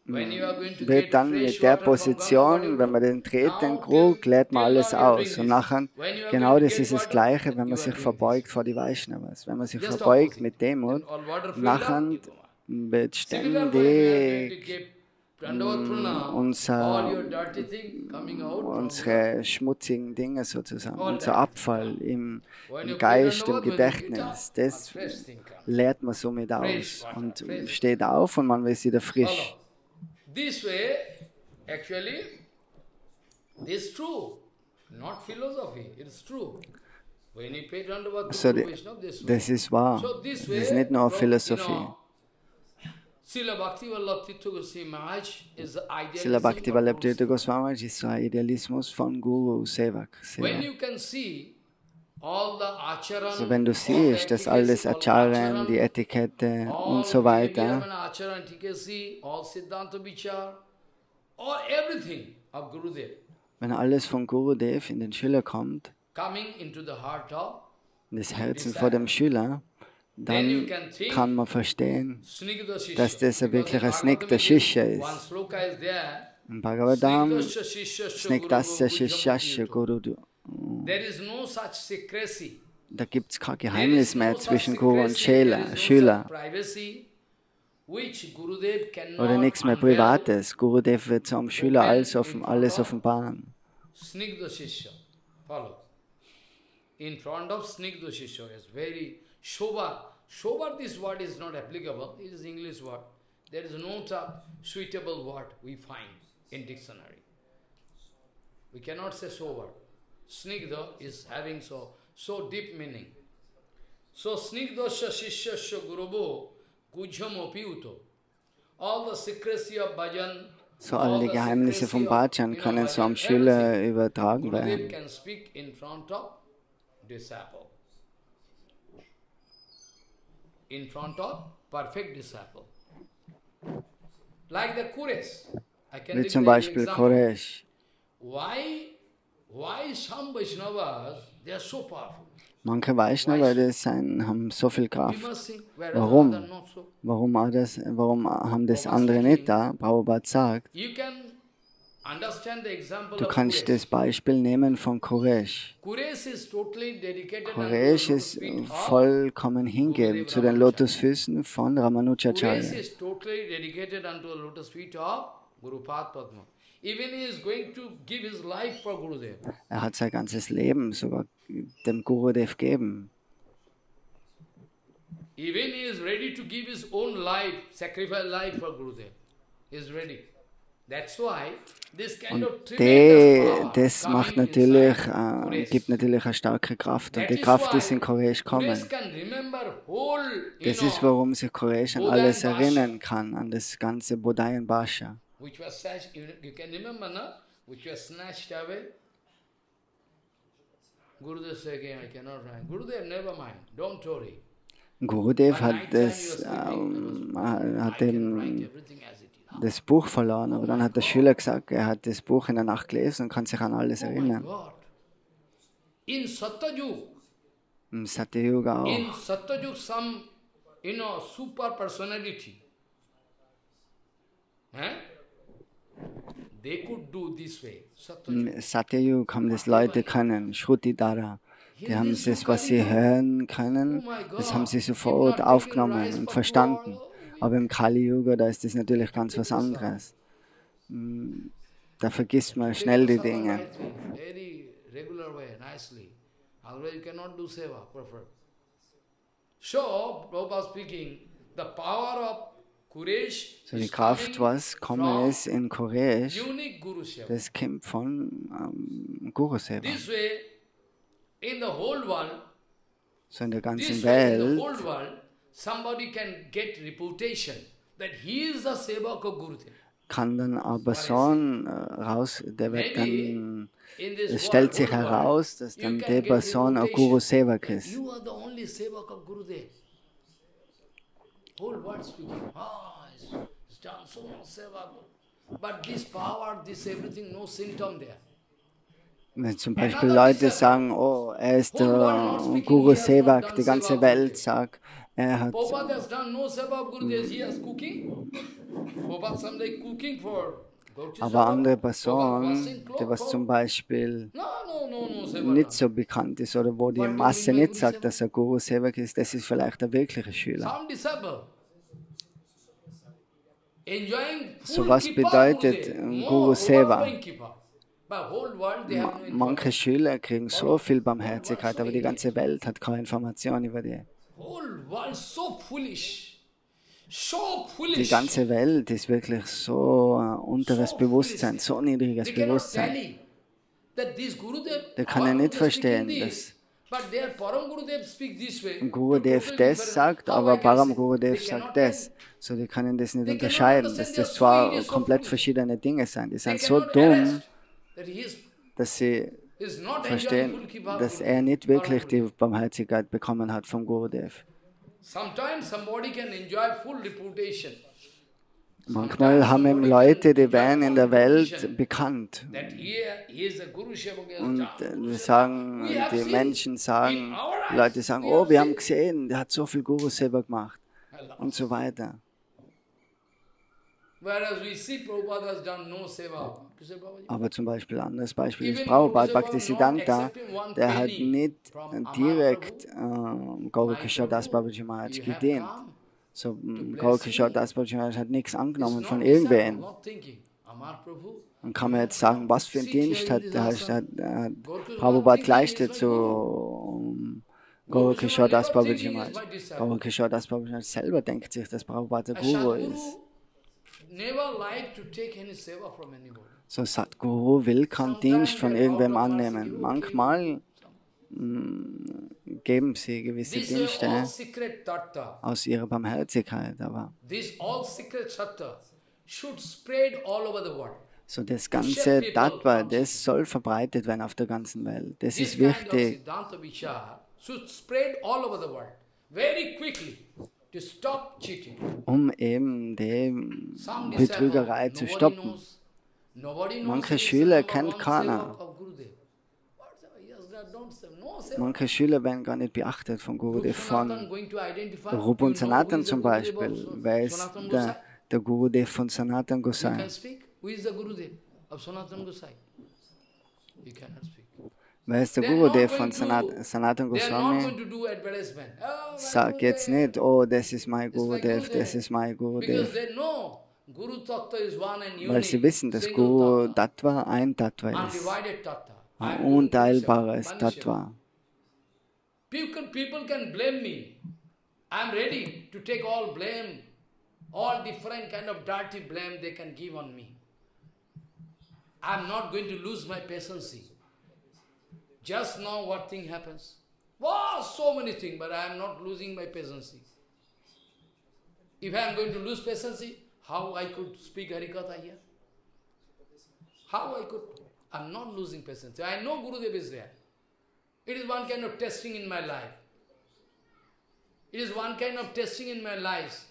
wird dann mit der Position, wenn man den dreht, den Krug, lädt man alles aus. Und nachher, genau das ist das Gleiche, wenn man sich verbeugt vor die Vaishnavas. Wenn man sich verbeugt mit Demut, nachher wird ständig unsere schmutzigen Dinge sozusagen, unser Abfall im Geist, im Gedächtnis, das leert man somit aus und steht auf und man ist wieder frisch. This way, actually, this is true, not philosophy, it is true. When you pay Dandavat to Vaishnava, das ist wahr, das ist nicht nur Philosophie. Srila Bhaktivallabh Tirtha Goswami ist so ein Idealismus von Guru Sevak. So, wenn du siehst, dass alles Acharyan, die Etikette und so weiter, wenn alles von Gurudev in den Schüler kommt, in das Herzen vor dem Schüler, dann kann man verstehen, dass das wirklich ein Snigdha Shishya ist. Im Bhagavatam, Snigdhasya Shishyasya Guru. Da gibt es kein Geheimnis mehr zwischen Guru und Schüler. Oder nichts mehr Privates. Gurudev wird zum Schüler alles offenbaren. In front of Snigdha Shishya is very Shobar. Shobar, this word is not applicable. It is English word. There is no suitable word we find. in dictionary. We cannot say sober. Snigdha is having so deep meaning. So snigdhasya shishyasya gurubo gujham opiyuto. All the secrecy of bhajan, So alle die Geheimnisse vom Bhajan können so am Schüler übertragen werden. Gurudev can speak in front of disciple. In front of perfect disciple. Like the Quresh. I can Wie zum give you an Beispiel example. Koresh. Why some Vaishnavas, they are so powerful? Manche Vaishnava haben so viel You Kraft. must think, whereas Warum? others not so. Warum haben das andere nicht da? Prabhupada sagt, You can understand the example du of kannst Quresh. das Beispiel nehmen von Koresh. Quresh is totally dedicated Koresh ist vollkommen hingeben zu den Lotusfüßen von Quresh Ramanujacharya. is totally dedicated unto the lotus feet of Gurupada Padma. Even he is going to give his life for Gurudev. Er hat sein ganzes Leben sogar dem Gurudev gegeben. Even he is ready to give his own life, sacrifice life for Gurudev. He is ready. That's why this kind of tremendous power Das macht coming natürlich, inside Quresh. gibt natürlich eine starke Kraft. Und That die is Kraft why ist in Koresh kommen. Quresh can remember whole, Das ist, warum sich Koresh an Bodhayan alles Bhasha. erinnern kann, an das ganze Bodhayan Bhasha. which was snatched, you can remember, no? Which was snatched away. Gurudev said again, I cannot write. Gurudev, never mind, don't worry. Gurudev One hat night time you das, are sleeping, hat I can write eben everything as it is. das Buch verloren, aber dann hat der Schüler gesagt, er hat das Buch in der Nacht gelesen und kann sich an alles Oh my erinnern. God. In Satyajug, Im Satyuga in auch. Satyajug, some, super personality, they could do this way. Satyajug. Im Satyug haben das Leute können, Shrutidara. Die haben das, was sie hören können, das haben sie sofort aufgenommen und verstanden. Aber im Kali Yuga, da ist das natürlich ganz was anderes. Da vergisst man schnell die Dinge. Very regular way, nicely. Otherwise you cannot do seva proper. So, Prabhupada speaking, the power of Quresh So die is Kraft, coming was kommen ist in Koresh, unique Guru Seva. das kommt von Guru Seva. This way, in the whole world, So in der ganzen this way in the Welt whole world, somebody can get reputation that he is the Sevak of Gurudev. kann dann eine Person raus, der wird dann, In this es stellt sich whole world, heraus, dass you dann can die get Person ein reputation Guru Sevak that ist. you are the only Sevak of Gurudev. Whole world speaking, he's done so much Seva. But this power, this everything, no symptom there. Wenn zum Beispiel Leute sagen, oh, er ist der Guru Sevak, die ganze Welt sagt, er hat, Prabhupada has done no Seva of Gurudev, he is cooking. Prabhupada someday cooking for Gaudija aber Seva. andere Prabhupada Personen, washing die clothes was for- zum Beispiel No Seva. nicht done. so bekannt ist oder wo die Masse nicht sagt, dass er Guru Sevak ist, das ist vielleicht der wirkliche Schüler. Some disciple enjoying So full was Kripa bedeutet Gurudev, Guru more Seva? overflowing Kripa. But whole world they have no Manche information. Schüler kriegen so viel Barmherzigkeit, aber die ganze Welt hat keine Information über die. Whole world so foolish. So Die foolish. ganze Welt ist wirklich so unteres Bewusstsein, so niedriges They cannot Bewusstsein. tally that this Gurudev, Der kann our ja nicht Gurudev verstehen, speaking dass this, but their Param Gurudev speak this way. Gurudev Totally das different. sagt, How I aber can Param say? Gurudev They cannot sagt das. tell. So, die können das nicht They cannot unterscheiden, dass understand, das they are zwar so idiots, so komplett foolish. verschiedene Dinge sind. Die They sind so cannot dumm, arrest that he dass sie is not enjoying full verstehen, Kripa dass Gurudev. er nicht wirklich Param die Gurudev. Barmherzigkeit bekommen hat vom Gurudev. Sometimes somebody can enjoy full reputation. Manchmal haben eben Leute, die werden in der Welt bekannt. That he is a Guru Sevak, he has Und done. wir sagen, We have die seen Menschen in sagen, our eyes, die Leute sagen, we oh, have wir haben seen. gesehen, der hat so viel Guru Seva gemacht Allah. und so weiter. Whereas we see Prabhupada has done no seva. You say, Babaji? Aber zum Beispiel, anderes Beispiel ist Even Prabhupada Guru Seva Bhaktisiddhanta, not accepting one der hat penny nicht from direkt Mahaprabhu. Gaurkishore Das Prabhu, Babaji Maharaj you have gedient. come So, bless Gaurkishore me. Das Babaji Maharaj hat nichts It's angenommen not von disciple, irgendwen. not thinking. Amar Prabhu. Dann kann man jetzt sagen, was für ein Sit Dienst here hat, in der this hat, ashram. hat Gaurkishore Prabhupada thinking geleistet is my zu Gaurkishore Das never Babaji thinking is Maharaj. my disciple. Gaurkishore Das Babaji Maharaj selber denkt sich, dass Prabhupada der A Guru Sadguru, ist. So Sadhguru will keinen Dienst von irgendwem annehmen. Manchmal geben sie gewisse Dienste aus ihrer Barmherzigkeit, aber so das ganze Tattva, das soll verbreitet werden auf der ganzen Welt. Das ist wichtig. Um eben die Betrügerei zu stoppen. Manche Schüler kennt keiner. Manche Schüler werden gar nicht beachtet von Gurudev, von Rupa und Sanatan zum Beispiel. Wer ist der Gurudev von Sanatan Gosai? Wer ist der Gurudev von Sanatan Goswami? Sag jetzt nicht, oh, das ist mein Gurudev, das ist mein Gurudev. Weil sie wissen, dass Guru Tattva ein Tattva ist. Ein unteilbares Tattva. People can blame me. I'm ready to take all blame. All different kind of dirty blame they can give on me. I'm not going to lose my patience. Just now what thing happens? Wow, so many things, but I am not losing my patience. If I am going to lose patience, how I could speak Harikatha here? How I could? I am not losing patience. I know Gurudev is there. It is one kind of testing in my life. It is one kind of testing in my life.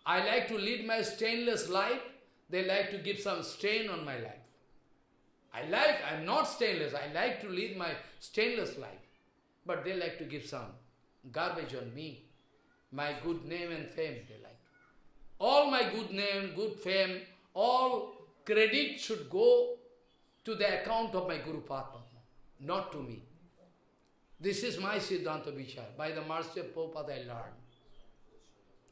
I like to lead my stainless life. They like to give some stain on my life. I'm not stainless. I like to lead my stainless life. But they like to give some garbage on me. My good name and fame, they like. All my good name, good fame, all credit should go to the account of my Guru Padma, not to me. This is my Siddhanta Vichar. By the mercy of Prabhupada I learned.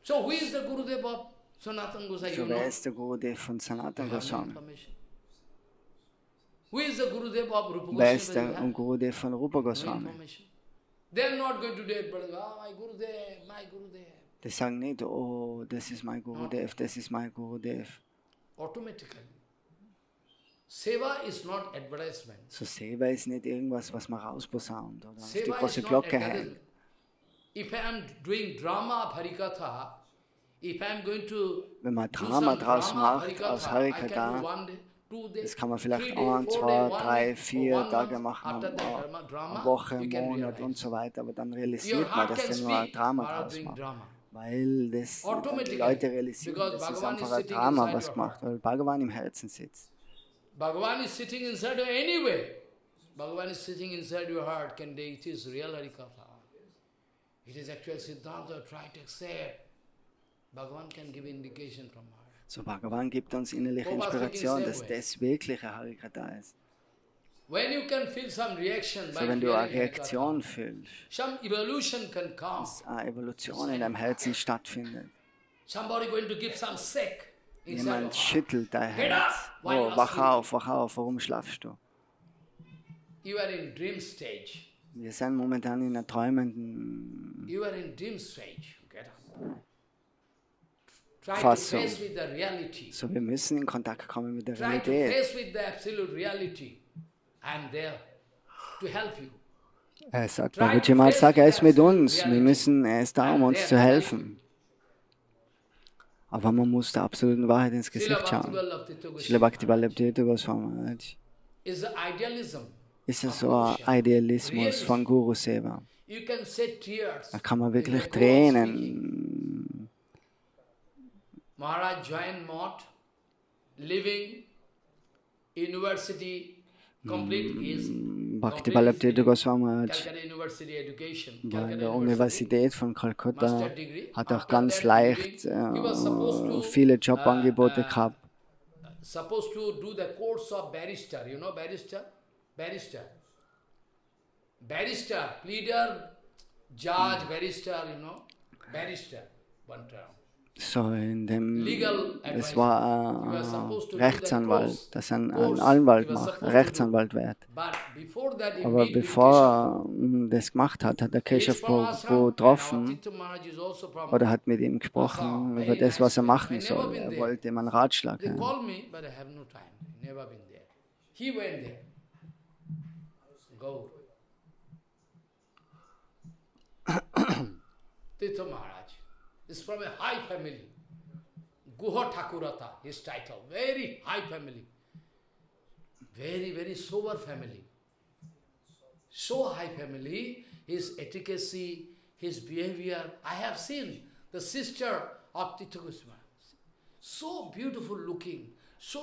So who is the Gurudev of Sanatana Goswami? So wer ist der Gurudev von Sanatana Goswami? Who is the Gurudev of Rupa Goswami? Wer ist der Gurudev von Rupa Goswami? They are not going to do it, but my Gurudev, my Gurudev. Die sagen nicht, oh, das ist mein Gurudev, das ist mein Gurudev. Automatically. Seva is not advertisement. So Seva ist nicht irgendwas, was man rausposaunt oder auf die große Glocke hängt. If I am doing drama of Harikatha, if I am going to wenn man Drama draus macht aus Harikatha, das kann man vielleicht 1, 2, 3, 4 Tage machen, eine Woche, einen Monat und so weiter, aber dann realisiert man, dass der nur ein Drama draus macht. Weil das, die Leute realisieren, das ist einfach ein Drama, was gemacht wird, weil Bhagavan im Herzen sitzt. Bhagavan is sitting inside you anyway. Bhagavan is sitting inside your heart. It is real Harikatha. It is actual Siddhanta. Try to accept. Bhagavan can give indication from heart. So Bhagavan gibt uns innerliche Inspiration, dass das wirkliche Harikatha ist. When you can feel some reaction so wenn du eine Reaktion fühlst, some evolution can come. Dass eine Evolution in deinem Herzen stattfindet. Somebody going to give some sick. Jemand schüttelt dein Herz. Oh, wach auf, warum schlafst du? You are in dream stage. Wir sind momentan in einer träumenden You are in dream stage. Get up. Fassung. So, wir müssen in Kontakt kommen mit der Realität. Er sagt, Babaji Maharaj sagt, er ist mit uns. Er ist da, um uns zu helfen. Aber man muss der absoluten Wahrheit ins Gesicht schauen. Srila Bhakti Vallabha Goswami Maharaj ist ja so ein Idealismus von Guru Seva. Da kann man wirklich Tränen. Maharaj joined Mott, living university, complete his Bhakti Vallabha Goswami Maharaj war in der Universität von Kalkutta, hat auch ganz leicht viele Jobangebote gehabt. Supposed to do the course of barrister, you know barrister? Barrister, pleader, judge, barrister, you know, barrister, one term. So, es war ein Rechtsanwalt, das ein Anwalt macht, ein Rechtsanwalt wird. Aber bevor er das gemacht hat, hat er Keshav Prabhu getroffen oder hat mit ihm gesprochen über das, was er machen soll. Er wollte ihm einen Ratschlag hören. Tirtha Maharaj is from a high family. Guha Thakurata, his title. Very high family. Very, very sober family. So high family, his etiquette, his behavior. I have seen the sister of Tirtha Goswami. So beautiful looking.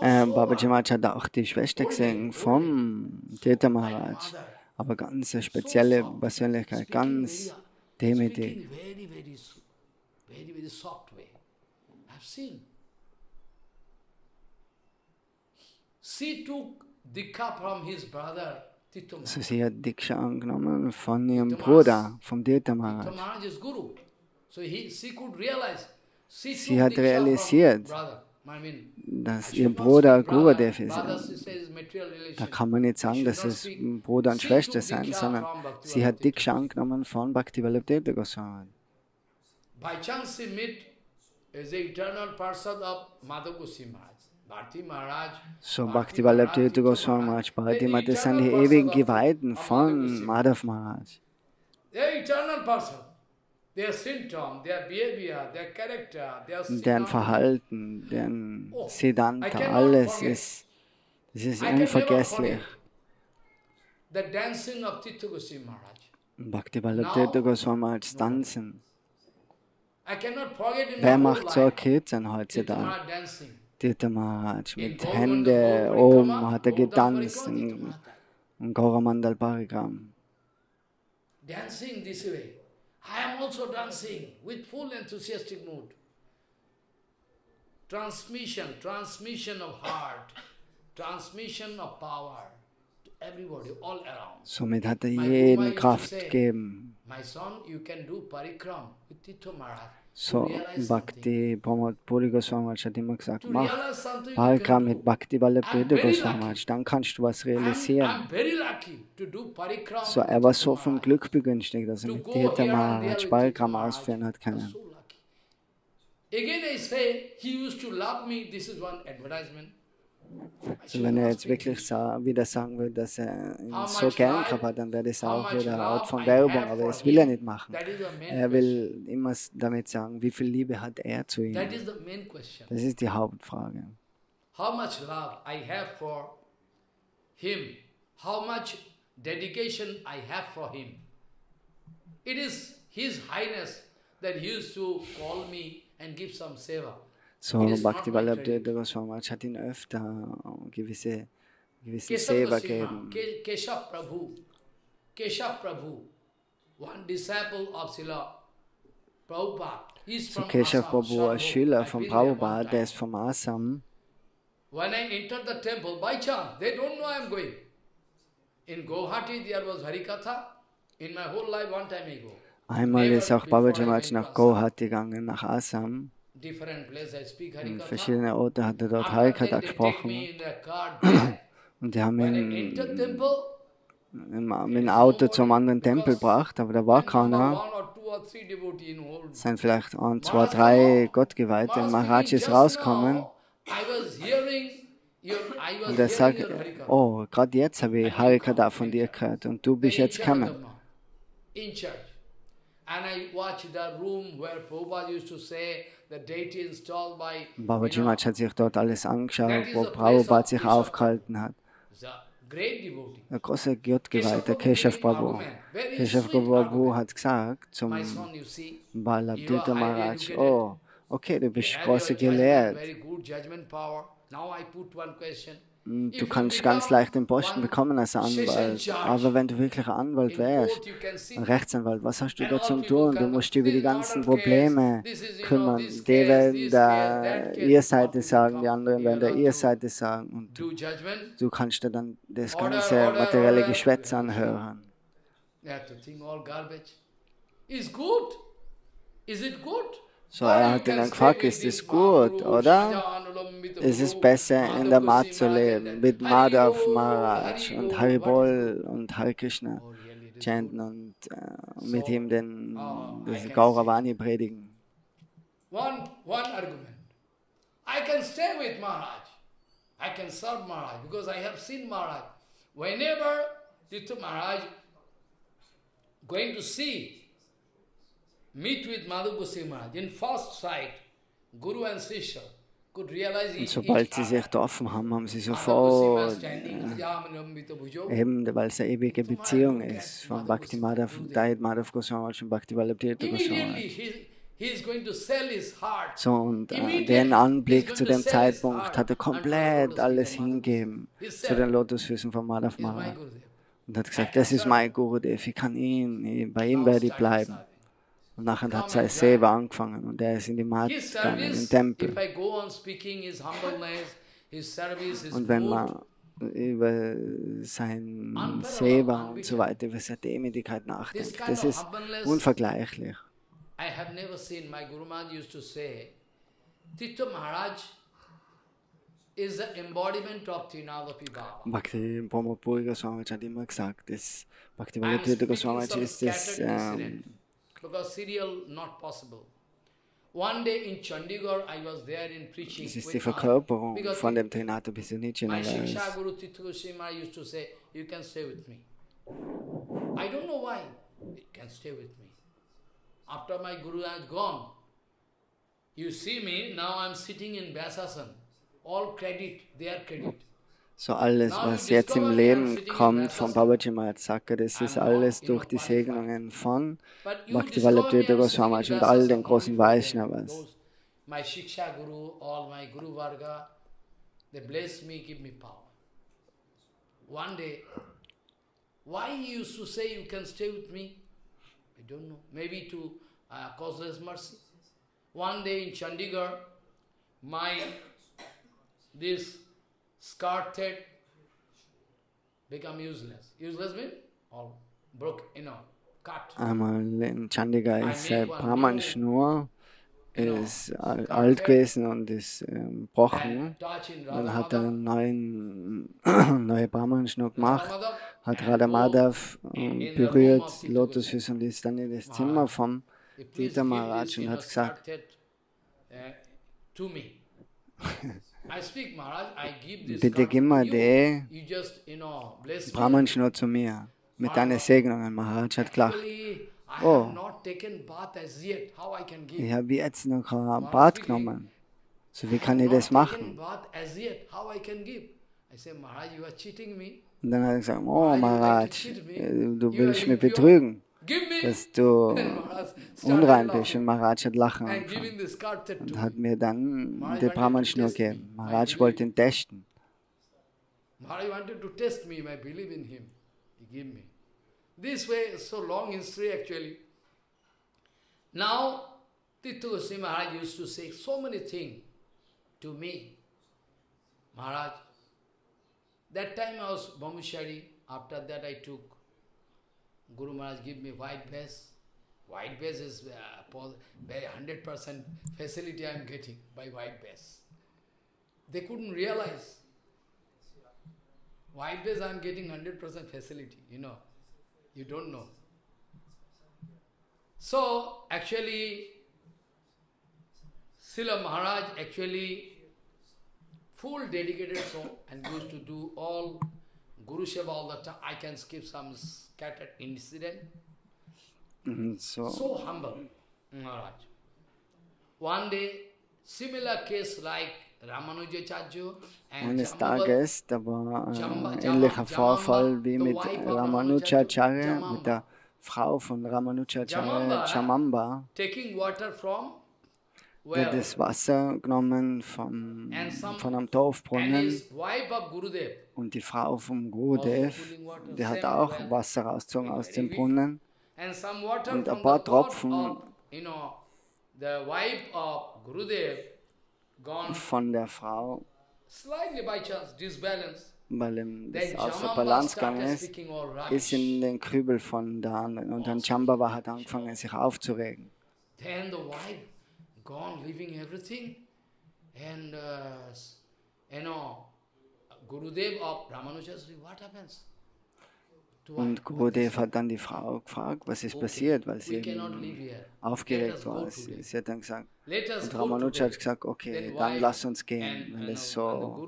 Babaji Maharaj hat auch die Schwester gesehen vom Tirtha Maharaj. Aber ganz eine spezielle Persönlichkeit, ganz demütig. Very, very soft way. I've seen. She took Dikha from his brother, Tirtha Maharaj. Also sie hat Diksha angenommen von ihrem Bruder, vom Tirtha Maharaj. Tirtha Maharaj is Guru. So she could realize. Sie hat realisiert, dass ihr Bruder Gurudev ist. Da kann man nicht sagen, dass es Bruder und Schwester sind, sondern sie hat Diksha angenommen von Bhaktivallabha Tirtha Goswami. By chance she met as the eternal Parsad of Madhav Goswami Maharaj. So Bhaktivallabha Tirtha Goswami Maharaj, Bharati, das sind die ewigen Geweihten von Madhav Maharaj. They are eternal Parsad. Their symptom, their behavior, their character, deren Verhalten, deren Siddhanta, alles ist, das ist unvergesslich. The dancing of Tirtha Goswami Maharaj. Bhaktivallabha Tirtha Goswami Maharaj tanzen. I cannot forget in Wer my macht whole so life, Kirtan Tirtha heutzutage? Maharaj dancing. Tirtha Maharaj mit Hände oben hat er getanzt im Gauramandal Parigram. Dancing this way. I am also dancing with full enthusiastic mood. Transmission of heart, transmission of power to everybody, all around. Somit hat er jeden Kraft gegeben. My son, you can do parikram with Tirtha Maharaj. So, Bhakti Pramod Puri Goswami Maharaj hat immer gesagt, mach Parikram mit Bhaktivallabha Tirtha Goswami Maharaj, dann kannst du was realisieren. So, er war so vom Glück begünstigt, dass er mit Tirtha Maharaj Parikram ausführen hat können. Again I say, he used to love me, this is one advertisement. Also wenn er jetzt wirklich wieder sagen will, dass er ihn so gern gehabt hat, dann wäre das auch wieder eine Art von Werbung, aber das will er nicht machen. Er will immer damit sagen, wie viel Liebe hat er zu ihm. Das ist die Hauptfrage. How much love I have for him, how much dedication I have for him. It is His Highness that he used to call me and give some seva. So, Bhaktivallabha Tirtha Goswami Maharaj hat ihn öfter gewisse Seva gegeben. Keshav Prabhu, one disciple of Srila Prabhupada. So, Keshav Prabhu, ein Schüler von Prabhupada, der ist vom Assam. When I entered the temple, by chance, they don't know I am going. In Guwahati there was Harikatha. In my whole life, one time ago. Einmal ist auch Babaji Maharaj nach Guwahati gegangen, nach Assam. In verschiedenen Orten hat er dort Harikatha gesprochen. Und die haben ihn mit dem Auto zum anderen Tempel gebracht, aber da war keiner. Es sind vielleicht 1, 2, 3 Gottgeweihte. Und Maharaj ist rausgekommen. Und er sagt, oh, gerade jetzt habe ich Harikatha von dir gehört und du bist jetzt gekommen. Babaji Maharaj hat sich dort alles angeschaut, wo Prabhupada sich aufgehalten hat. Ein großer Gottgeweihter, Keshav Prabhu. Keshav Prabhu hat gesagt zum Vallabha Tirtha Maharaj, oh, okay, du bist großer gelehrt. Du kannst ganz leicht den Posten bekommen als Anwalt, aber wenn du wirklich ein Anwalt wärst, ein Rechtsanwalt, was hast du da zum tun? Du musst dich über die ganzen Probleme kümmern. Die werden der ihr Seite sagen, die anderen werden der ihr Seite sagen und du kannst dir dann das ganze materielle Geschwätz anhören. So, er hat ihn dann gefragt, ist das gut, oder? Es ist besser, in der Mat zu leben, mit Madhav Maharaj und Haribol und Hare Krishna chanten und mit ihm das Gauravani predigen. One argument. I can stay with Maharaj. I can serve Maharaj because I have seen Maharaj. Whenever Tirtha Maharaj going to see, meet with Madhu Goswami Maharaj, in first sight, Guru and Sishya could realize Und sobald sie sich getroffen haben, haben sie sofort, eben weil es eine ewige Beziehung ist, von Bhakti Madhav, Dayat Madhav Goswami und Bhakti Vallabh Tirtha Goswami. So, und den Anblick zu dem Zeitpunkt hat er komplett alles hingeben zu den Lotusfüßen von Madhav Maharaj. Und hat gesagt, das ist mein Gurudev, ich kann bei ihm werde ich bleiben. Und nachher hat sein Seva angefangen und er ist in die Mat gegangen, in den Tempel. Und wenn man über sein Seva und so weiter, über seine Demütigkeit nachdenkt, das ist unvergleichlich. I have never seen, my Guru Maharaj used to say, Tirtha Maharaj is the embodiment of Trinadapi Baba. Bhakti Pramod Puri Goswami hat immer gesagt, dass Bhakti Vallabh Tirtha Goswami ist das... Because serial not possible. One day in Chandigarh, I was there in preaching. Das ist die Verkörperung von dem Trinata Bhikshu-Nityana. My Shiksha Guru Tirtha Goswami Maharaj used to say, you can stay with me. I don't know why. You can stay with me. After my Guru has gone, you see me, now I am sitting in Vyasasana. All credit, their credit. So alles, was jetzt im Leben kommt von Babaji Maharaj Thakur, das ist alles durch die Segnungen von Bhakti Vallabh Tirtha Goswami und all den großen Vaishnavas. My Shiksha Guru, all my Guru Varga, they bless me, give me power. One day, why he used to say you can stay with me? I don't know, maybe to causeless mercy. One day in Chandigarh, this skirt head become useless. Useless means all broke, cut. Einmal in Chandigarh ist Brahman-Schnur ist alt gewesen und ist gebrochen. Dann hat er neue Brahman-Schnur gemacht, hat Radha Madhav berührt, Lotusfüße, und ist dann in das Zimmer vom Tirtha Maharaj und hat gesagt, bitte gib mir die Brahman-Schnur zu mir, mit deinen Segnungen. Maharaj hat gelacht. Oh, ich habe jetzt noch kein Bad genommen. So, wie kann ich das machen? Und dann hat er gesagt, oh Maharaj, du willst mich betrügen, dass du unrein bist. Und Maharaj hat lachen angefangen und hat mir dann die Brahman-Schnur gegeben. Maharaj wollte ihn testen. Maharaj wanted to test me, my belief in him. He gave me. This way, so long history actually. Now, Tirtha Goswami Maharaj used to say so many things to me. Maharaj, that time I was brahmachari. After that I took, Guru Maharaj give me white vest. White vest is 100% facility I am getting by white vest. They couldn't realize. White vest I am getting 100% facility, You don't know. So, actually, Srila Maharaj actually full dedicated soul and used to do all Guru Seva all the time. I can skip some scattered incident. So humble, Maharaj. One day, similar case like Ramanujacharya and Eines Tages, da war ein ähnlicher Vorfall wie mit Ramanujacharya, mit der Frau von Ramanujacharya, Jamamba, der hat das Wasser genommen von einem Torfbrunnen, und die Frau vom Gurudev, die hat auch Wasser rausgezogen aus dem Brunnen, und ein paar Tropfen von der Frau, weil ihm das aus der Balance gegangen ist in den Kübel von der anderen. Und dann Jambawa hat angefangen, sich aufzuregen. gone, leaving everything. And, Gurudev of Ramanujasri, what happens? Und Gurudev hat dann die Frau gefragt, was ist passiert, weil sie eben aufgeregt war. Sie hat dann gesagt, und Ramanuja hat gesagt, okay, dann lass uns gehen, wenn es so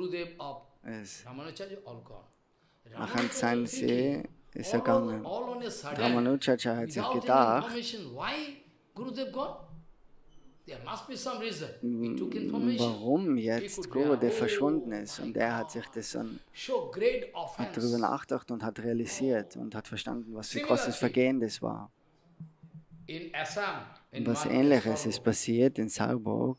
ist. Nach einem Seinsee ist er gegangen. Ramanuja hat sich gedacht, warum jetzt Gurudev verschwunden ist. Und er hat sich das dann hat darüber nachgedacht und hat realisiert und hat verstanden, was für großes Vergehen das war. Und was Ähnliches ist passiert in Sarvbhog.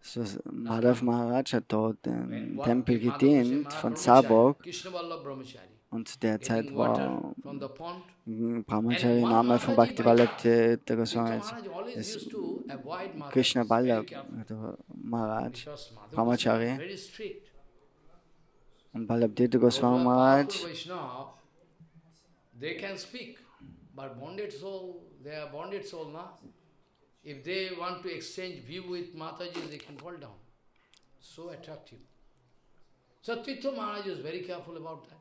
So, Madhav Maharaj hat dort im Tempel gedient von Sarvbhog. Und derzeit war Brahmachari Name von Bhaktivinoda Goswami ist Krishna Ballabh Maharaj, Brahmachari. Und Ballabh Goswami Maharaj, they can speak, but bonded soul, they are bonded soul, na? If they want to exchange view with Mataji, they can fall down. So attractive. So Tirtha Maharaj is very careful about that.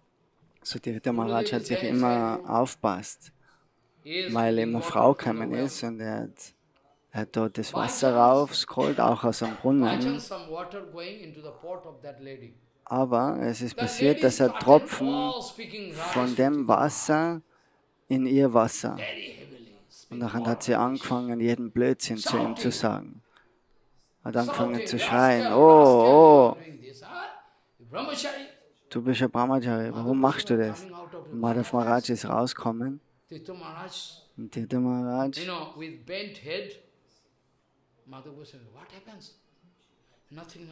So Tirtha Maharaj hat sich immer aufpasst, weil immer eine Frau gekommen ist und er hat dort das Wasser rausgeholt, auch aus dem Brunnen. Aber es ist passiert, dass er Tropfen von dem Wasser in ihr Wasser. Und dann hat sie angefangen, jeden Blödsinn zu ihm zu sagen. Hat angefangen zu schreien, oh, du bist ein Brahmachari, warum machst du das? Und Madhav Maharaj ist rausgekommen. Und Tirtha Maharaj, with bent head, Madhav Goswami, what happens? Nothing.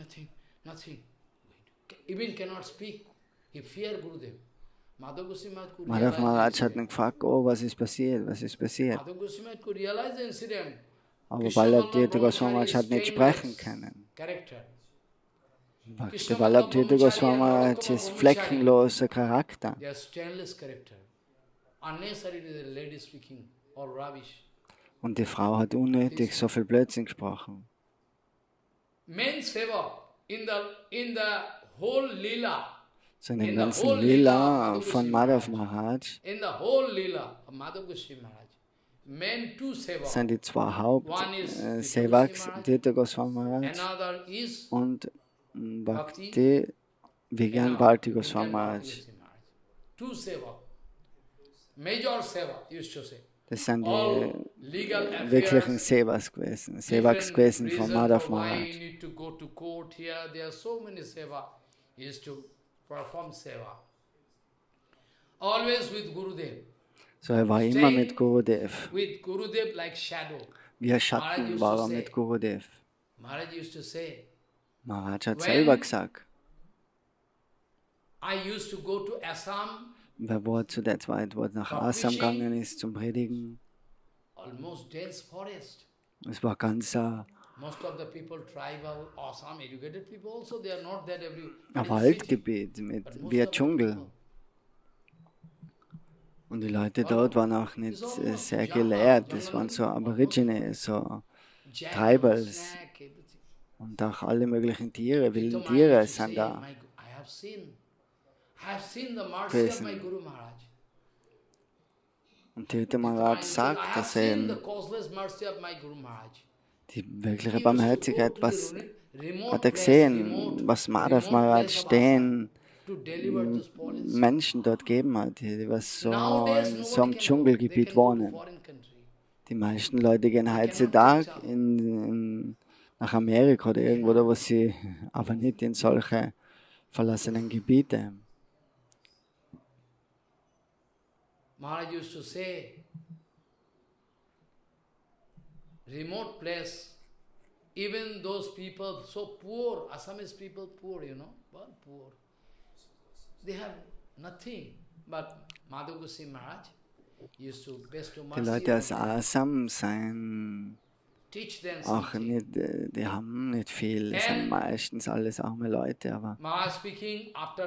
Even cannot speak. He feared Gurudev. Madhav Maharaj hat ihn gefragt, oh, was ist passiert? Aber Ballabh Tirtha Goswami Maharaj hat nicht sprechen können. Der Ballabh Tirtha Goswami Maharaj ist fleckenloser Charakter. Und die Frau hat unnötig so viel Blödsinn gesprochen. So in dem ganzen Lila von Madhav Maharaj sind die zwei Haupt-Sevaks, Tirtha Goswami Maharaj und Bhakti Vigyan Bharati Goswami Maharaj. Das sind die wirklichen Sevaks gewesen von Madhav Maharaj. So, er war immer mit Gurudev. Wie ein Schatten war er mit Gurudev. Maharaj hat selber gesagt, wer war zu der Zeit, wo er nach Assam gegangen ist zum Predigen. Es war ganz ein Waldgebiet wie ein Dschungel. Und die Leute dort waren auch nicht sehr gelehrt. Es waren so Aborigines, so Tribals. Und auch alle möglichen Tiere, wilden Tiere sind da gewesen. Und Tirtha Maharaj sagt, dass er die wirkliche Barmherzigkeit, was hat er gesehen, was Madhav Maharaj den Menschen dort gegeben hat, die was so in so einem Dschungelgebiet wohnen. Die meisten Leute gehen heutzutage nach Amerika oder irgendwo, wo sie aber nicht in solche verlassenen Gebiete. Maharaj used to say, remote place, even those people so poor, Assamese people poor, but poor. They have nothing, but Madhav Goswami Maharaj used to bestow mercy. Die Leute aus Assam seien auch nicht, die haben nicht viel, es sind meistens alles arme Leute, aber Madhav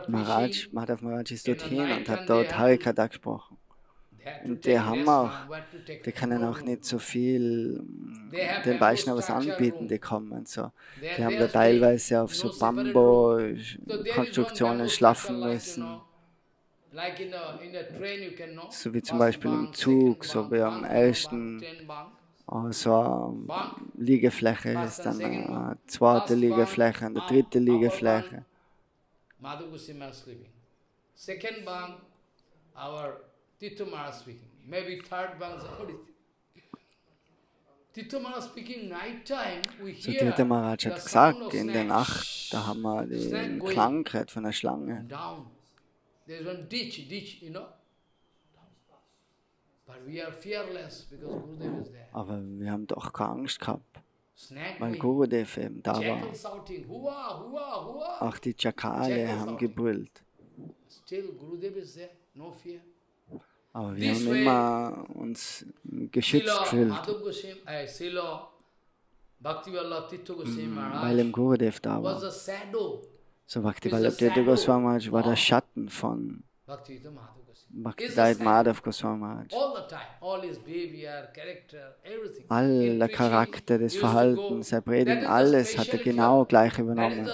Maharaj ist dorthin und hat dort Harikatha gesprochen. Und die können auch nicht so viel den Vaishnavas anbieten, die kommen. So. Die haben da teilweise auf so Bamboo-Konstruktionen schlafen müssen. So wie zum Beispiel im Zug, so wie am ersten so eine Liegefläche ist, dann eine zweite Liegefläche, eine dritte Liegefläche. Madhu Goswami is sleeping. Second bunk, our Tito Maharaj speaking. Maybe third bunk, somebody. Tito Maharaj speaking night time, we hear. So Tito Maharaj hat gesagt, in der Nacht, da haben wir den Klang gehört von der Schlange. Down. There's one ditch, you know. But we are fearless because Gurudev is there. Aber wir haben doch keine Angst gehabt, weil Gurudev eben da war. Auch die Chakale haben gebrüllt. Aber wir haben immer uns geschützt gefühlt, weil im Gurudev da war. So Bhaktivedanta Tirtha Goswami Maharaj war der Schatten von Bhaktivedanta Madhav Goswami Maharaj. All der Charakter, das Verhalten, sein Predigen, alles hat er genau gleich übernommen.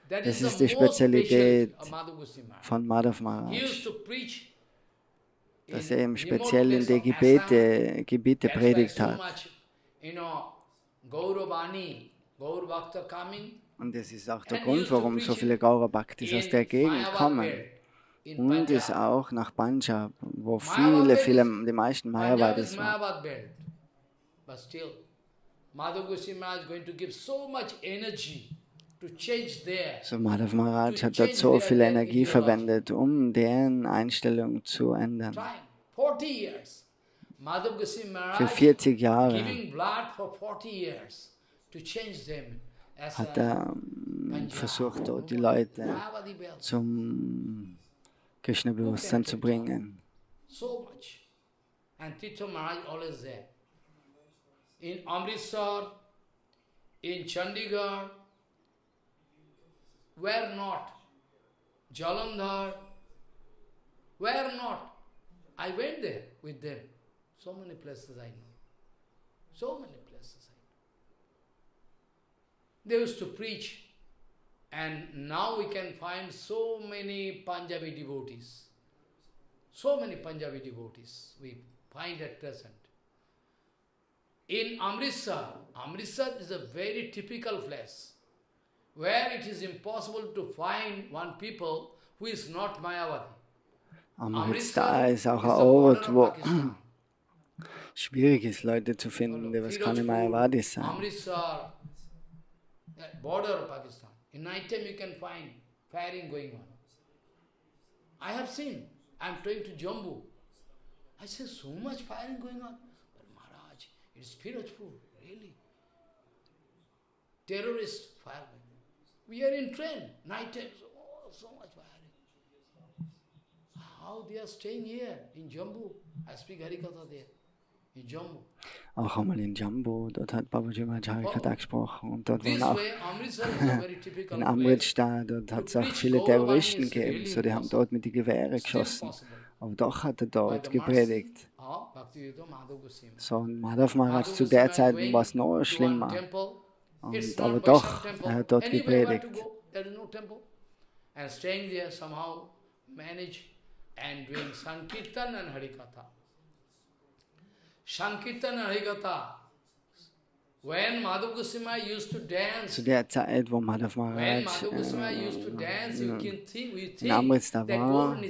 Das ist die Spezialität von Madhav Maharaj, dass er eben speziell in die Gebiete predigt hat. Und das ist auch der Grund, warum so viele Gaura Bhaktis aus der Gegend kommen. Und ist auch nach Punjab, wo die meisten Mayavadis waren. So Madhav Maharaj hat dort so viel Energie verwendet, um deren Einstellung zu ändern. Für 40 Jahre hat er versucht, dort die Leute zum Krishna-Bewusstsein zu bringen. So much. And Tito Maharaj always there. In Amritsar, in Chandigarh, where not? Jalandhar, where not? I went there with them. So many places I know. So many places I know. They used to preach. And now we can find so many Punjabi devotees. So many Punjabi devotees we find at present. In Amritsar, Amritsar is a very typical place where it is impossible to find one people who is not Mayavadi. Amritsar ist auch ein Ort, wo schwierig ist, Leute zu finden, die was keine Mayavadis sind. Amritsar, border of Pakistan. In night time you can find firing going on. I have seen. I am going to Jammu. I say so much firing going on. But Maharaj, it is spiritual, really. Terrorist firing. We are in train. Night time, so much firing. How they are staying here in Jammu? I speak Harikatha there. In Jammu. Auch einmal in Jammu, dort hat Babaji Maharaj Harikatha gesprochen. Und dort waren auch in Amritsar, dort hat es auch viele Terroristen gegeben, so die haben dort mit den Gewehren geschossen. Aber doch hat er dort gepredigt. So, und Madhav Maharaj zu der Zeit war es noch schlimmer. Aber doch, er hat dort gepredigt. And staying there somehow manage and doing Sankirtan and Harikatha. Sankirtan and Harikatha. When Madhav Goswami used to dance, zu der Zeit, wo Madhav Maharaj in Amritsar war,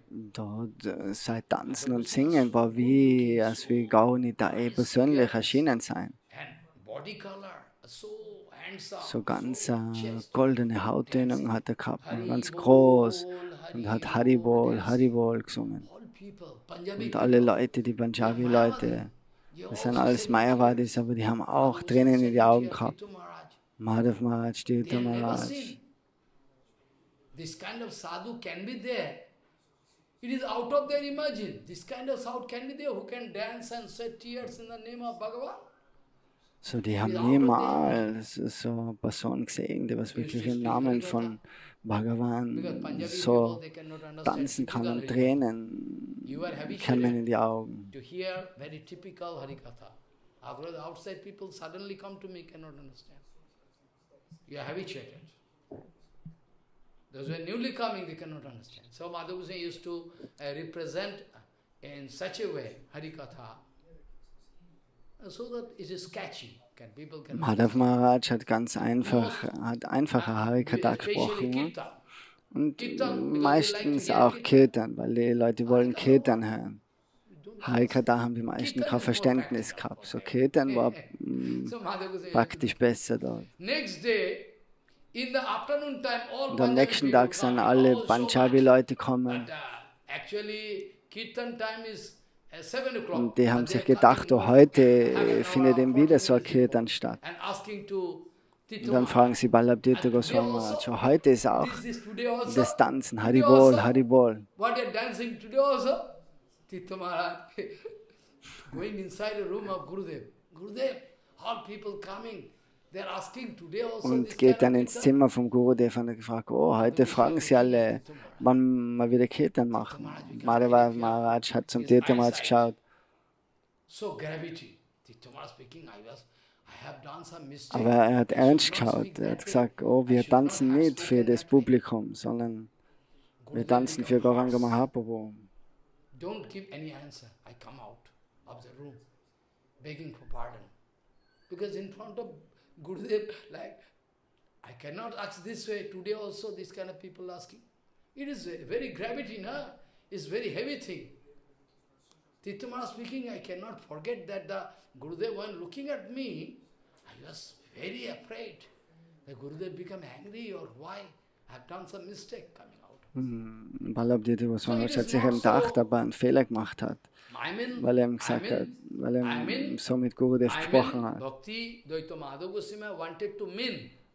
dort sein Tanzen und Singen war wie, als wie Gaur-Nitai persönlich erschienen sein. So ganz goldene Hauttönung hat er gehabt, ganz groß, und hat Haribol, Haribol gesungen. Und alle Leute, die Punjabi-Leute, das sind alles Mayavadis, aber die haben auch Tränen in die Augen gehabt. Madhav Maharaj, Tirtha Maharaj. This kind of sadhu can be there. It is out of their imagine. This kind of sadhu can be there who can dance and shed tears in the name of Bhagavan. So, die haben niemals so Personen gesehen, die was wirklich im Namen von Bhagavan so tanzen kann und Tränen kämen in die Augen. To hear very typical Harikatha. After the outside people suddenly come to me, cannot understand. You are habituated. Those who are newly coming, they cannot understand. So Madhav Goswami used to represent in such a way Harikatha, so that it is catchy. People can Madhav Maharaj hat einfache Harikatha gesprochen und meistens auch Kirtan, weil die Leute wollen Kirtan hören. Harikatha haben die meisten kein Verständnis gehabt. So Kirtan war praktisch besser dort. Und am nächsten Tag sind alle Punjabi-Leute gekommen. Und die haben sich gedacht, oh, heute findet eben wieder so ein Kirtan statt. Und dann fragen sie Ballabhirtha Goswami Maharaj, oh, heute ist auch das Tanzen, Haribol, Haribol. Tirtha Maharaj going inside a room of Gurudev. Gurudev, all people coming. They're asking today also. Und geht dann ins Zimmer vom Gurudev und hat gefragt, oh, heute fragen sie alle, wann wir wieder Kirtan machen. Madhava Maharaj hat zum Tirtha Maharaj geschaut. Aber er hat ernst geschaut. Er hat gesagt, oh, wir tanzen nicht für das Publikum, sondern wir tanzen für Gauranga Mahaprabhu. Don't give any answer. I come out of the room, begging for pardon. Because in front of Gurudev, like, I cannot ask this way. Today also, this kind of people asking. It is very gravity, no? It's very heavy thing. Tirtha Maharaj speaking, I cannot forget that the Gurudev, when looking at me, I was very afraid. The Gurudev become angry or why? I have done some mistake coming out. Ballabhirtha Goswami hat sich eben gedacht, ob er einen Fehler gemacht hat, weil er ihm gesagt hat, weil er so mit Gurudev gesprochen hat.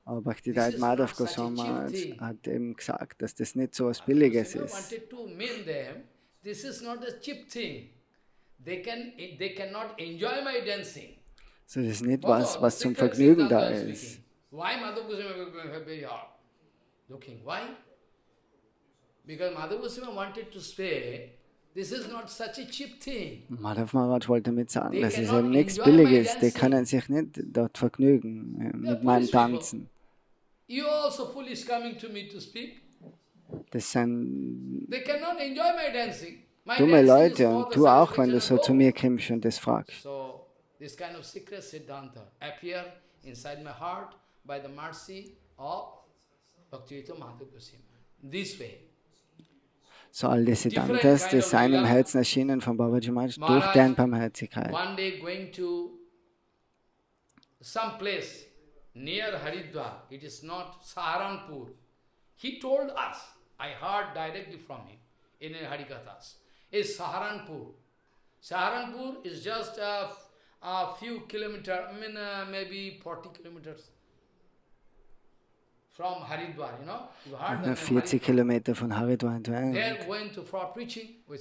Aber Bhaktivedanta Madhav Goswami hat eben gesagt, dass das nicht so etwas Billiges ist. So, das ist nicht was zum Vergnügen da ist. Why Madhav Goswami very hard looking? Why? Because Madhav Goswami wanted to say, this is not such a cheap thing. Madhav Maharaj wollte damit sagen, das ist eben nichts Billiges. Die können sich nicht dort vergnügen mit meinem Tanzen. You also foolish coming to me to speak. Das sind They cannot enjoy my dancing. dumme Leute und du auch, wenn du so zu mir kommst und das fragst. So this kind of secret Siddhanta appear inside my heart by the mercy of Bhaktivedanta Madhav Goswami. This way. So all diese Siddhantas, die seien im Herzen erschienen von Babaji Maharaj durch deren Barmherzigkeit. One day going to some place near Haridwar, it is not Saharanpur. He told us, I heard directly from him in Harikathas, is Saharanpur. Saharanpur is just a few kilometers, maybe 40 kilometers. From Haridwar, you know? You heard that 40 Kilometer von Haridwar entfernt.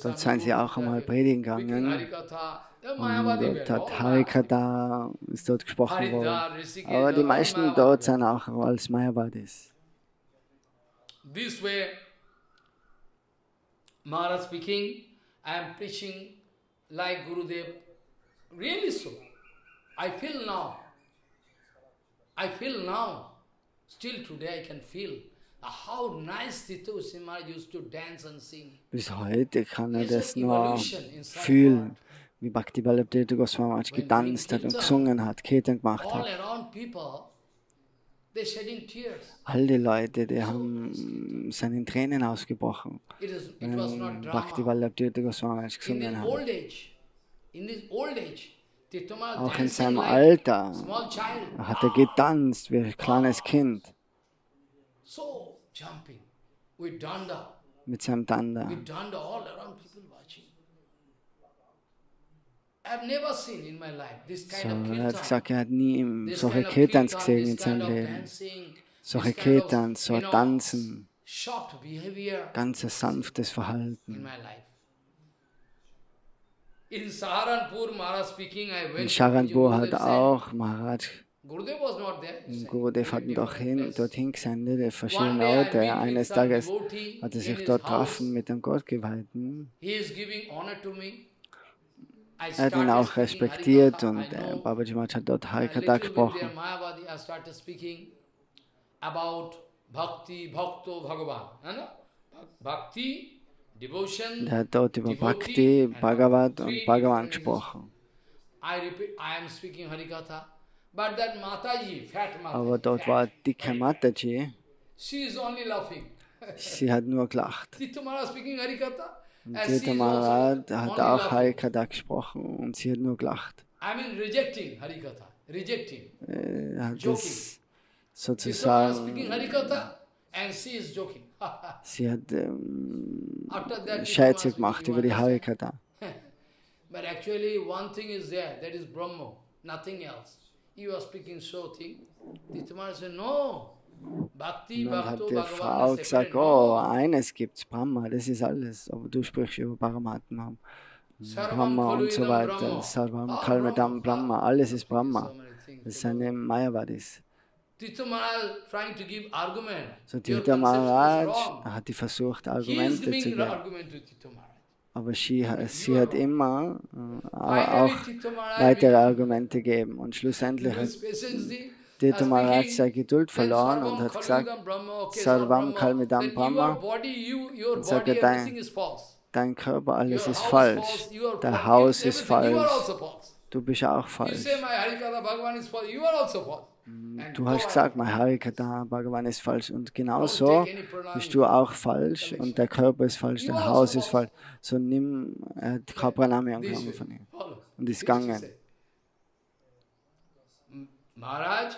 Dort sind sie auch einmal predigen gegangen. Und dort hat Harikatha ist dort gesprochen worden. Aber die meisten dort sind auch als Mayavadis. This way, Maharaj speaking, I am preaching like Gurudev. Really so. I feel now. Still today I can feel how nice Tirtha Goswami Maharaj used to dance and sing. Bis heute kann er das nur fühlen, wie Bhakti Ballabhirtha Goswami Maharaj getanzt hat und gesungen hat, Kirtan gemacht hat. All die Leute, die sind in Tränen ausgebrochen, wenn Bhakti Ballabhirtha Goswami Maharaj gesungen hat. Auch in seinem Alter hat er getanzt wie ein kleines Kind. Mit seinem Danda. So, er hat gesagt, er hat nie solche Kirtans gesehen in seinem Leben. Solche Kirtans, so Tanzen, ganz sanftes Verhalten. In Saharanpur, Maharaj speaking, I In went to Saharanpur hat Gurudev said, auch Maharaj Gurudev was not there. He said, Gurudev hat ihn doch dorthin gesendet, in One verschiedene day I Orte. meet with Eines some Tages devotee hat er in sich his dort house. getroffen mit dem Gottgeweihten. He is giving honor to me. I Er hat ihn started auch speaking respektiert Harikatha. und I know Babaji Maharaj hat dort a Harikatha little bit gesprochen. there, Mayavadi, I started speaking about Bhakti, Bhakto, Bhagavan. You know? Bhakti, devotion, Er hat dort über devotee, Bhakti, and Bhagavat three und Bhagavan different gesprochen. I repeat, I am speaking Harikatha. But that Mataji, fat Aber Mataji, dort war dicke Mataji, she is only laughing. sie hat nur gelacht. Tito Maharaj speaking Harikatha. Und And she Tito is Maharaj also hat only auch laughing. Harikatha gesprochen und sie hat nur gelacht. I mean rejecting Harikatha. Rejecting. Er hat Joking. es Tito Maharaj sozusagen, speaking Harikatha and she is joking. sie hat After that, Tito Scherze Maharaj gemacht speaking, über die you understand? Harikatha. But actually one thing is there, that is Brahma, nothing else. You are speaking so thing. Tito Maharaj said, no. Bhakti, Und dann hat Bhakto, die Bhagavan Frau are gesagt, separate. oh, No. eines gibt's, Brahma, das ist alles. Aber du sprichst über Paramatma, Sarvam Brahma khalu und so idam weiter. Brahma. Sarvam Ah, Kalmadam Brahma, alles ist Brahma. So many things. Das sind eben Mayavadis. Tito Maharaj trying to give argument. So Your Tito conception is Maharaj wrong. hat die versucht, He is Argumente zu giving geben. argument to Tito Maharaj. Aber sie hat immer Finally, auch Tito Maharaj weitere became Argumente gegeben. Und schlussendlich hat his patience. Tito Maharaj seine Geduld verloren und hat gesagt, Sarvam Kalmidam Brahma, Your und sagt, body, everything is false. dein Körper, alles Your ist house falsch. false, your Dein property, Haus ist everything, you are falsch. also false. Du bist auch You falsch. say my Harikatha Bhagavan is false, you are also false. And Du go hast on. gesagt, mein Harikatha Bhagavan ist falsch. Und genau Don't so take any pranami. bist du auch falsch und der Körper ist falsch, You dein are Haus also ist falsch. So nimm die Kapranami This angenommen way. von ihm. Follow. Und ist This is gegangen. say. Maharaj,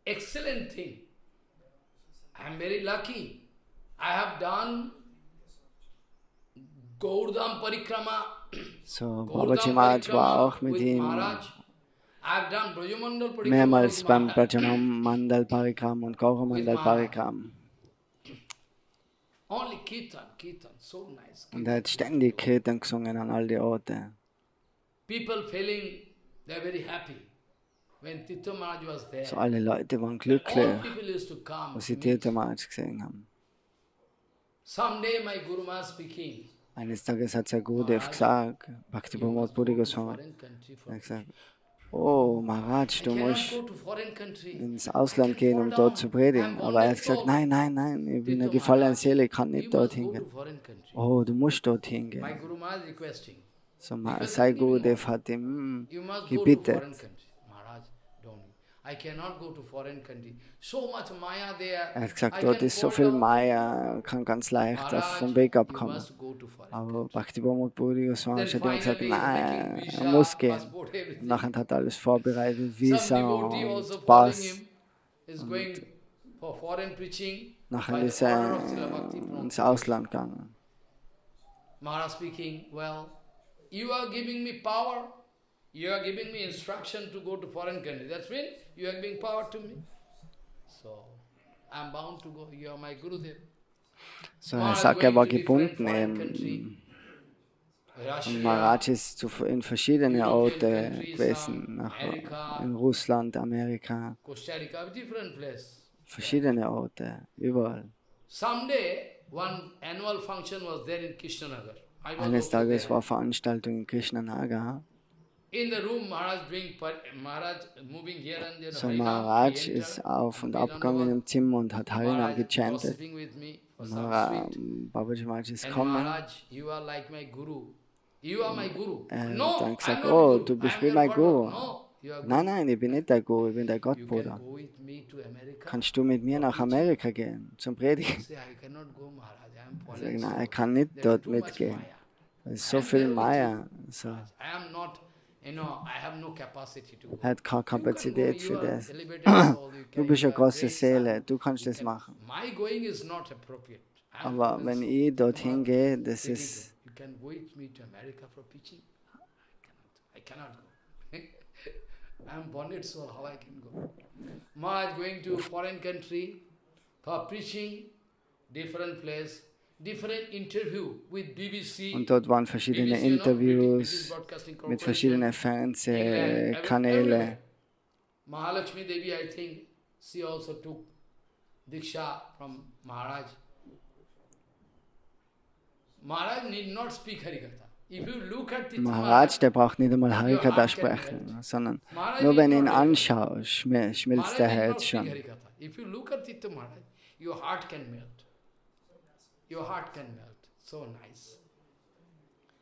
excellent thing. I am very lucky. I have done Gaurdam Parikrama. So, Gaurdam Babaji Maharaj war auch mit with ihm Maharaj. I have done Brajamandal Parikrama mehrmals with beim Maharaj. Brajanamandal Parikram und Gauramandal Parikram. Only Kirtan, so nice. Und er hat ständig Kirtan gesungen an all die Orte. People feeling they are very happy when Tito Maharaj was there. So alle Leute waren All glücklich, people used to come. als sie to meet. Tito Maharaj gesehen haben. Someday my Guru Maharaj speaking. Eines Tages hat sein Gurudev gesagt, Bhakti Pramod Puri Goswami, Foreign country for er hat gesagt, oh Maharaj, I du cannot musst go to foreign country. ins Ausland gehen, um dort zu predigen. Aber er hat gesagt, nein, nein, nein, ich bin eine gefallene Seele, ich kann You nicht must dorthin go to gehen. foreign country. Oh, du musst dorthin My gehen. Guru Maharaj requesting. So, sein Gurudev hat ihm You must go to gebeten. foreign country. Maharaj, don't. I cannot go to foreign country. So much Maya there. Er hat gesagt, I dort can ist so fall viel down. Maya, kann ganz leicht Maharaj, vom Weg you abkommen. must go to foreign Aber country. Bhakti Pramod Puri Goswami Then hat ihm gesagt, finally nein, making er visa, muss gehen. passport, everything. Und nachher hat er alles vorbereitet, Some Visa devotee also und following Pass. him is going for foreign preaching. Nachher by ist the order er of Srila Bhakti Pramod. ins Ausland gegangen. Maharaj speaking, well, you are giving me power, you are giving me instruction to go to foreign country. That's mean you are giving power to me. So, I am bound to go. You are my Gurudev. So, er Maharaj sagt, er going war to different gebunden foreign eben. country. Und Russia, Maharaj ist in verschiedene European Orte countries, gewesen, America, in Russland, Amerika, Costa Rica, different place. verschiedene Orte, überall. Someday, one annual function was there in Krishnanagar. I was Eines also Tages there. war Veranstaltung in Krishnanagar. In the room, Maharaj doing, Maharaj moving here and there. So Harinam, Maharaj he ist entered, auf und Vedanta abgegangen was- im Zimmer und hat Harinam Maharaj was gechantet. sitting with me for some sweet. Babaji Maharaj ist And gekommen. Maharaj, you are like my guru. You are my guru. Er No, hat dann I'm gesagt, not oh, guru. du bist I am wie your mein follower. Guru. No, you are Nein, nein, ich bin nicht der Guru, ich bin der You can Gottbruder. go with me to America. Kannst du mit mir nach Amerika gehen, zum Predigen? Say, I cannot go, Maharaj. I am Ich fallen sage, nein, soul. er kann nicht There is dort too much mitgehen. Maya. Es ist so viel Maya. So. I am not, I have no capacity to go. Er hat keine You can go, Kapazität you für are das. elevated soul, you Du can- bist you eine are große great Seele, son. du kannst You das can- machen. My going is not appropriate. I am Aber fallen wenn soul. ich dorthin gehe, das Taking ist, You can go with me to America for preaching? I cannot go. I am bonded soul, how I can go? Maharaj going to foreign country for preaching, different place. Und dort waren verschiedene Interviews mit verschiedenen Fernsehkanälen. Mahalakshmi Devi, I think, she also took Diksha from Maharaj. Maharaj need not speak Harikatha. If you look at Tirtha Maharaj, der braucht nicht einmal Harikatha sprechen, sondern nur wenn du ihn anschaust, schmilzt der Herz schon. If you look at Tirtha Maharaj, your heart can melt. Your heart can melt. So nice.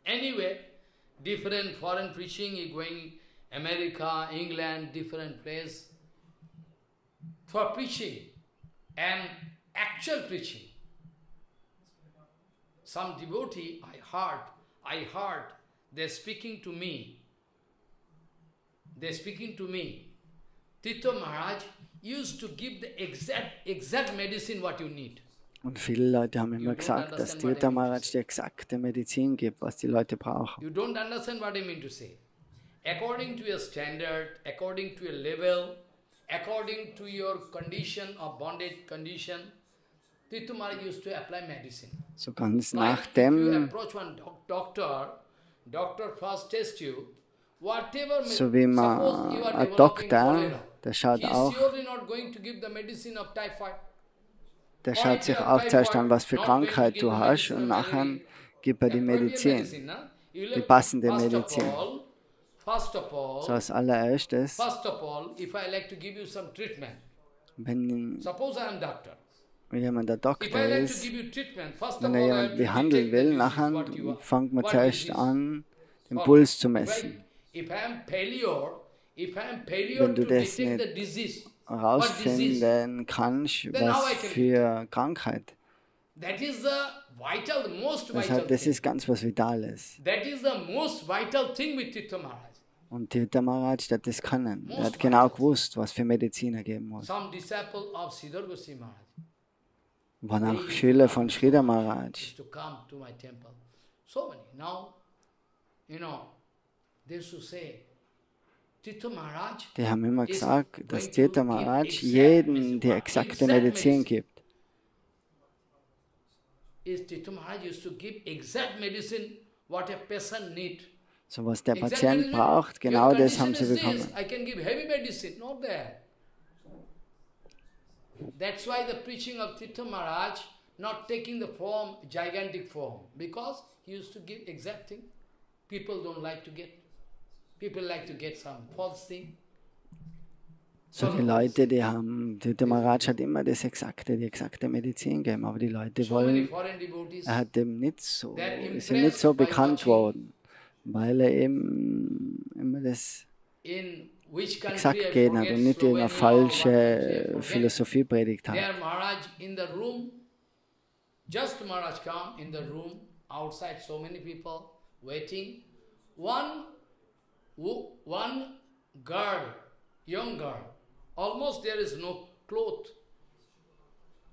Anyway, different foreign preaching is going America, England, different place for preaching and actual preaching. Some devotee I heard, they're speaking to me. Tirtha Maharaj used to give the exact medicine what you need. Und viele Leute haben immer gesagt, dass Tirtha Maharaj die exakte Medizin gibt, was die Leute brauchen. You don't understand what I mean to say. According to your standard, according to your level, according to your condition or bondage condition, Tirtha Maharaj used to apply medicine. So ganz Like nach if you dem, approach one doctor first test you, whatever, so wie man suppose you are ein developing Doktor, cholera, der schaut he is auch, surely not going to give the medicine of typhoid. der schaut sich auch zuerst an, was für Krankheit du hast und nachher gibt er die Medizin, die passende Medizin. First of all, So als allererstes, if I like to give you some treatment, wenn suppose I am doctor. jemand der If Doktor I like to ist, give you treatment, first of wenn all, er I jemanden have to behandeln detect will, the nachher disease, what you are. fängt man What zuerst disease? an, den Puls zu If messen. I am failure Wenn du to das detect the nicht disease, herausfinden kannst, was für Krankheit. that is the vital, the most vital Deshalb, das thing. ist ganz was Vitales. That is the most vital thing with Tirtha Maharaj. Und Tirtha Maharaj, der hat das können. Er hat genau gewusst, was für Medizin er geben muss. Some disciple of Sridhar Goswami Maharaj Waren auch Schüler von Sridhar Maharaj. used to come to my temple. So many. Now, they used to say, Tirtha Maharaj Die haben immer gesagt, dass Tirtha Maharaj jedem die exakte Medizin gibt. Tirtha Maharaj used to give exact medicine what a patient need. So was der Exact Patient medicine, braucht, your genau das condition haben sie is this, bekommen. I can give heavy medicine, not that. That's why the preaching of Tirtha Maharaj not taking the form, gigantic form, because he used to give exact thing. People don't like to get. People like to get some false thing. So die Leute, Tirtha Maharaj hat immer die exakte Medizin gegeben, aber die Leute So many wollen, foreign devotees, er hat dem nicht so, they're ist ihm nicht so impressed by bekannt watching worden, weil er eben immer das in which country exakt I geht hat forget, und nicht irgendeine Slovenia or what country I falsche forget. Philosophie predigt hat. There Maharaj in the room, just Maharaj come in the room, outside so many people waiting. One girl, young girl, almost there is no cloth,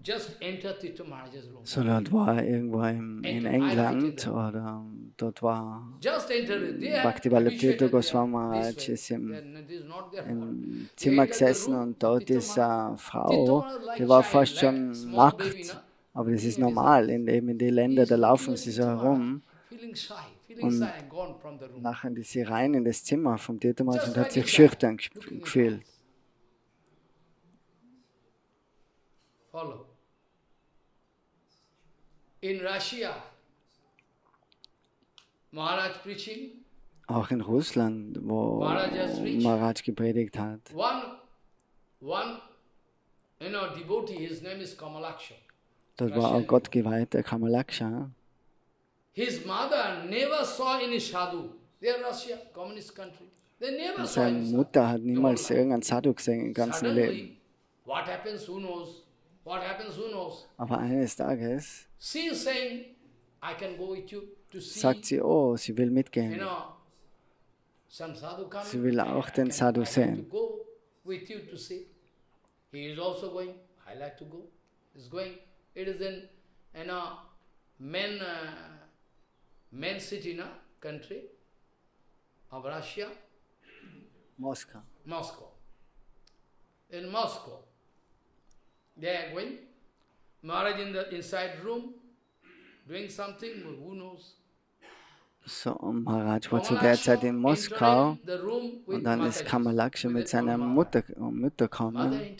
just enter Tirtha Maharaj's room. So dort war er irgendwo in England oder dort war Just enter it. They have Bhaktivedanta habituated Goswami them Maharaj this way. ist This is not their fault. im They Zimmer entered the gesessen room, und dort Tirtha ist eine Tirtha Frau, Maharaj like die war child, fast like schon small baby, nackt. na? Aber das ist normal, eben in den Ländern, da laufen sie so herum. Feeling shy, Und and gone from the room. nachher ist sie rein in das Zimmer vom Tirtha Maharaj und hat Just sich like schüchtern looking gefühlt. Follow. In Russia, Maharaj preaching, Auch in Russland, wo Maharaj has reached. Maharaj gepredigt hat. one devotee, his name is Kamalaksha. Dort war auch Gott geweiht, der Kamalaksha. His mother never saw any sadhu. They are Russia, communist country. They never saw Seine any sadhu. Mutter hat niemals irgendeinen Sadhu gesehen im ganzen Leben. Suddenly, what happens, who knows? What happens, who knows? Aber eines Tages She is saying, I can go with you to see, sagt sie, oh, sie will mitgehen. some sadhu coming. Sie will auch I den can- Sadhu I like sehen. to go with you to see. He is also going. I like to go. He's going. It is in a main city, country of Russia, Moskau. Moscow. In Moscow, they are going. Maharaj in the inside room, So, Maharaj war zu der Zeit in Moskau und dann ist Kamalaksha mit seiner Mutter gekommen.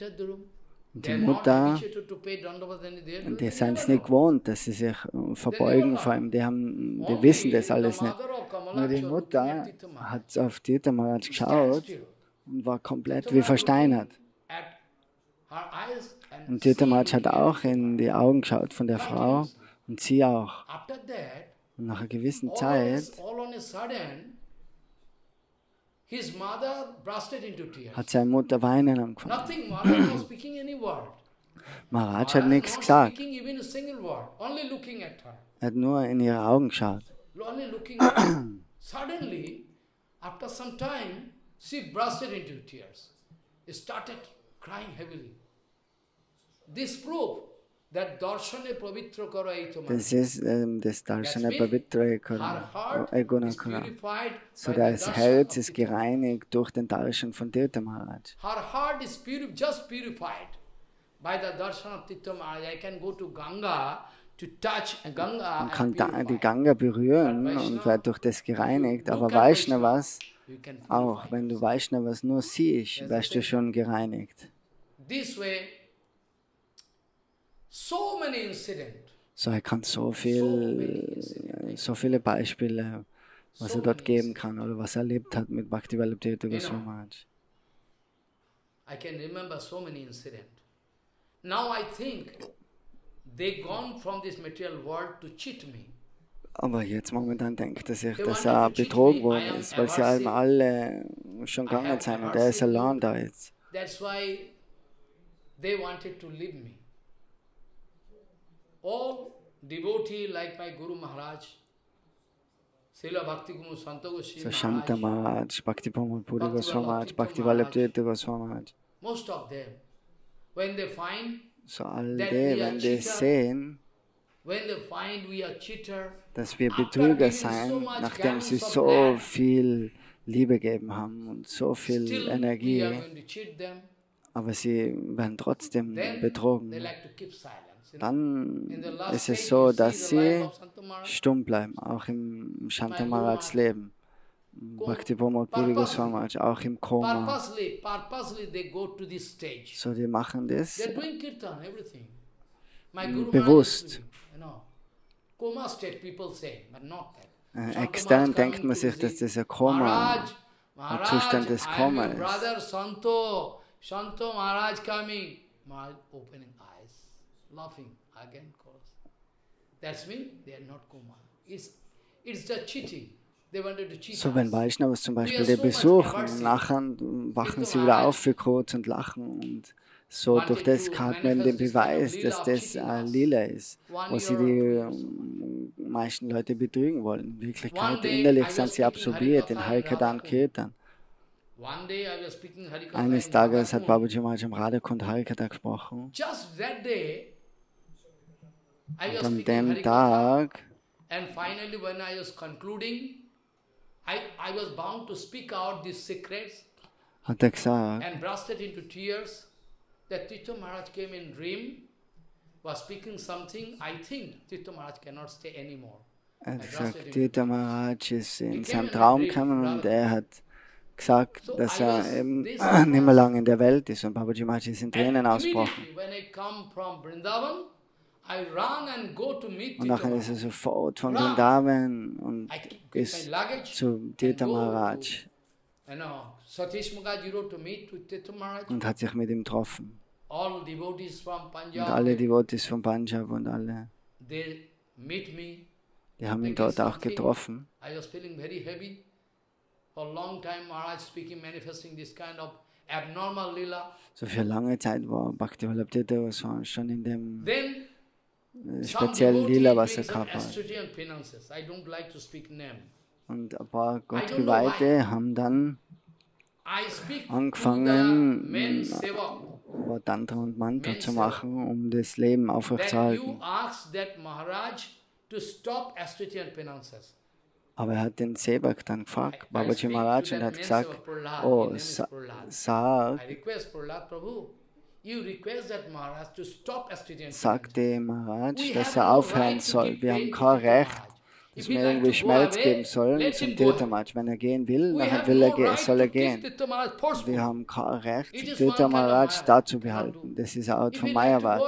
Und die Mutter, die sind es nicht gewohnt, dass sie sich verbeugen vor ihm, die wissen das alles nicht. Nur die Mutter hat auf Tirtha Maharaj geschaut und war komplett wie versteinert. Und Tirtha Maharaj hat auch in die Augen geschaut von der Frau und sie auch. Und nach einer gewissen Zeit hat seine Mutter weinen angefangen. Maharaj hat nichts gesagt. Er hat nur in ihre Augen geschaut. Suddenly, after some time, she bursted into tears. She started crying heavily. This proof that darshane pavitra karo aitamana. Das ist das Darshane Pavitra Egunakara. So das Herz ist gereinigt durch den Darshan von Tirtha Maharaj. Her heart is just purified by the darshan of Tirtha Maharaj. I can go to Ganga to touch Ganga. Man kann die Ganga berühren und wird durch das gereinigt. Aber Vaishnavas auch, wenn du Vaishnavas nur siehst, wirst du schon gereinigt. This way, so many incidents. So, er kann so viele Beispiele, was er dort geben kann oder was er erlebt hat mit Bhaktivinoda Tirtha Goswami Maharaj. I can remember so many incidents. Now I think they gone from this material world to cheat me. Aber jetzt momentan denkt er sich, dass er betrogen worden ist, weil sie alle schon gegangen sind und er ist allein da jetzt. That's why they wanted to leave me. All devotees like my Guru Maharaj, Srila Bhakti Guru Santa Goswami So Shanta Maharaj, Bhakti Pramod Puri Goswami Maharaj, Bhakti Vallabh Tirtha Goswami Maharaj. Most of them, when they find So all die, wenn die sehen, dass wir Betrüger sein, nachdem sie so viel Liebe gegeben haben und so viel Energie, aber sie werden trotzdem betrogen. Dann ist es so, dass sie stumm bleiben, auch im Shanta Maharajs Leben. Bhakti Pramod Puri Goswami Maharaj, auch im Koma. So, die machen das bewusst. Extern denkt man sich, dass das ein Zustand des Koma ist. Shanto Maharaj coming, Maharaj opening eyes, laughing again, course. That's mean they are not coma. It's the cheating. So, wenn Vaishnavas zum Beispiel die besuchen, nachher wachen sie wieder auf für kurz und lachen und so durch das hat man den Beweis, dass das ein Lila ist, wo sie die meisten Leute betrügen wollen. In Wirklichkeit, innerlich sind sie absorbiert in Harikatha Kirtan. Eines Tages hat Babaji Maharaj am Radhakund Harikatha gesprochen. Und an dem Tag I was bound to speak out these secrets hat er gesagt, and bursted into tears that Tirtha Maharaj came in dream, was speaking something. I think Tirtha Maharaj cannot stay anymore. Er hat gesagt, Tirtha Maharaj ist in seinem Traum gekommen und er hat gesagt, dass er eben nicht mehr lange in der Welt ist und Babaji Maharaj ist in Tränen ausgebrochen. Und nachher ist er sofort von Vrindavan und ist zu Tirtha Maharaj und hat sich mit ihm getroffen. Und alle Devotees von Punjab und alle, die haben ihn dort auch getroffen. So für lange Zeit war Bhakti Vallabh Tirtha schon in dem speziellen Lila, was er gehabt hat. Und ein paar Gottgeweihte haben dann angefangen, Tantra und Mantra zu machen, um das Leben aufrechtzuerhalten. Aber er hat den Sevak dann gefragt, Babaji Maharaj, und hat gesagt, oh, sag sagte Maharaj, dass er aufhören soll. Wir haben kein Recht, dass wir irgendwie Schmerz geben sollen zum Tirtha Maharaj. Wenn er gehen will, dann soll er gehen. Wir haben kein Recht, Tirtha Maharaj da zu behalten. Das ist eine Art von Mayavad.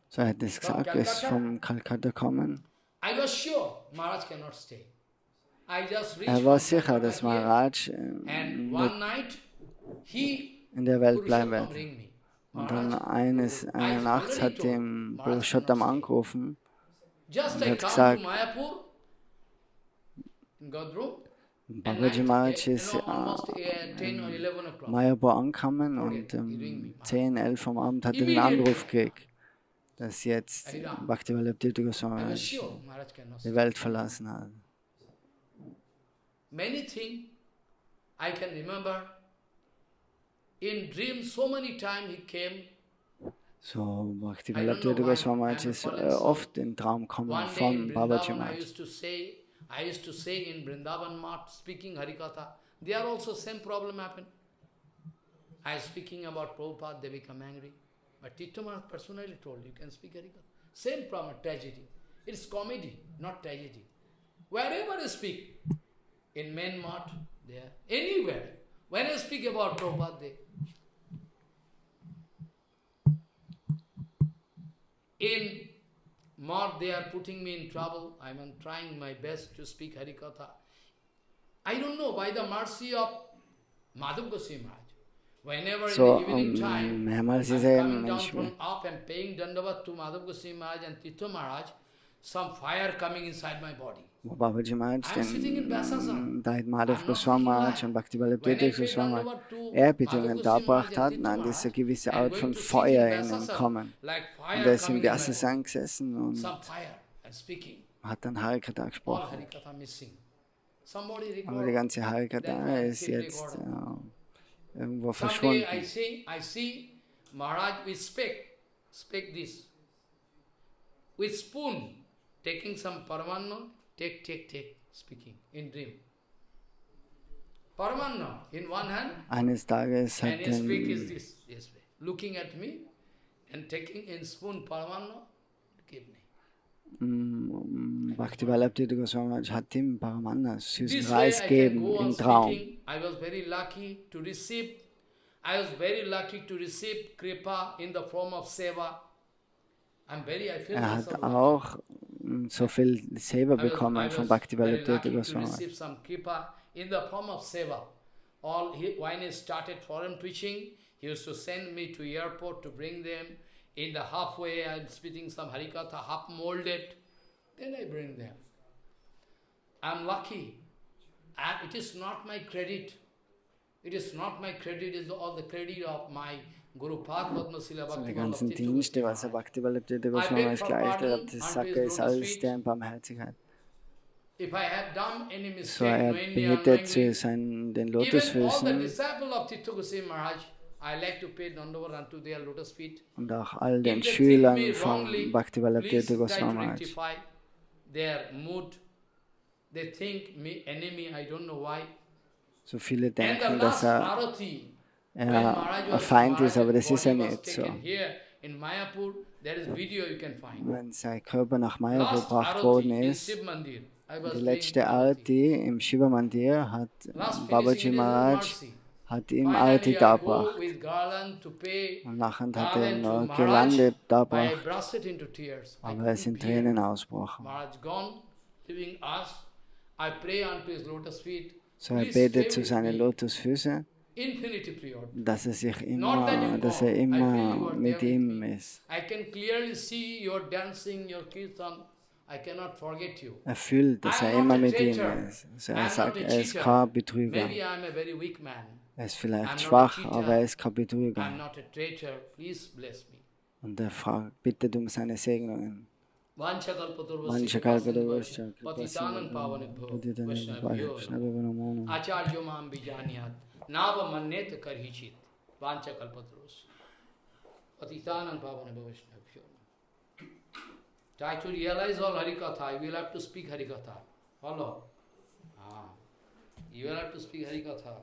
So er hat es gesagt, er ist von Calcutta gekommen. Er war sicher, dass Maharaj in der Welt bleiben wird. Und dann eine Nacht hat ihm Purushottam angerufen und hat gesagt, Babaji Maharaj ist in Mayapur angekommen und um 10, 11 am Abend hat er den Anruf gekriegt, dass jetzt Bhaktivinoda Tirtha Goswami die Welt verlassen hat. Many things I can remember. In dreams, so many times he came. So, Bhaktivinoda Tirtha Goswami ist oft in Traum gekommen von Babaji Maharaj. I used to say in Vrindavan Math, speaking Harikatha, there also same problem happened. I was speaking about Prabhupada, they become angry. But Tirtha Maharaj personally told, you can speak Harikatha. Same problem, tragedy. It's comedy, not tragedy. Wherever I speak, in main Math, there, anywhere. When I speak about Prabhupada, in Math, they are putting me in trouble. I am trying my best to speak Harikatha. I don't know, by the mercy of Madhav Goswami Maharaj. Whenever in the evening time, I am coming down from up and paying Dandavat to Madhav Goswami Maharaj and Tirtha Maharaj, some fire coming inside my body. Wo Babaji Maharaj den Madhav Goswami Maharaj und Bhaktivinoda Tirtha Goswami Ehrbetungen dargebracht hat, dann ist eine gewisse Art von Feuer in ihm gekommen. Und er ist im Vyasa gesessen und hat dann Harikatha gesprochen. Aber die ganze Harikatha ist jetzt irgendwo verschwunden. I see Maharaj will speak this. With spoon, taking some Paramanna, take, speaking in dream. Paramanna in one hand, eines Tages hat and his speak is this way, looking at me and taking in spoon Paramanna, give me. Bhaktivinoda Tirtha Goswami hat ihm Paramanna, süßen Reis gegeben im Traum. I was very lucky to receive Kripa in the form of Seva. Hat auch so viel Seva bekommen von Bhaktivinoda Tirtha Goswami. In the form of Seva. When he started foreign preaching, he used to send me to airport to bring them. In the halfway, I am speaking some Harikatha, half molded. Then I bring them. I am lucky. It is not my credit. It is not my credit. It is all the credit of my Guru Padma Sila Bhaktivinoda. Die ganzen Dienste, was Bhaktivinoda Tirtha Goswami geleistet hat, das sagt er, ist alles deren Barmherzigkeit. So er betet zu den Lotusfüßen und auch all den Schülern von Bhaktivinoda Tirtha Goswami. So viele denken, dass er ein Feind ist, aber das ist er nicht so. Wenn sein Körper nach Mayapur gebracht worden ist, die letzte Arati im Shiva Mandir hat Babaji Maharaj hat ihm Arati dargebracht. Und nachher hat er noch Girlande dargebracht, aber er ist in Tränen ausgebrochen. So er betet zu seinen Lotusfüßen, dass er immer mit ihm ist. Er fühlt, dass er immer mit ihm ist. Also er sagt, er ist kein Betrüger. Er ist vielleicht schwach, aber er ist kein Betrüger. Und er bittet um seine Segnungen. Vanchakalpadavascha Patitanam pavanebhyo Acharya mam vijaniyat Nava manneta karhichit Vanchakalpadavascha Patitanam pavanebhyo. Try to realize all Harikatha. You will have to speak Harikatha. Follow? You will have to speak Harikatha.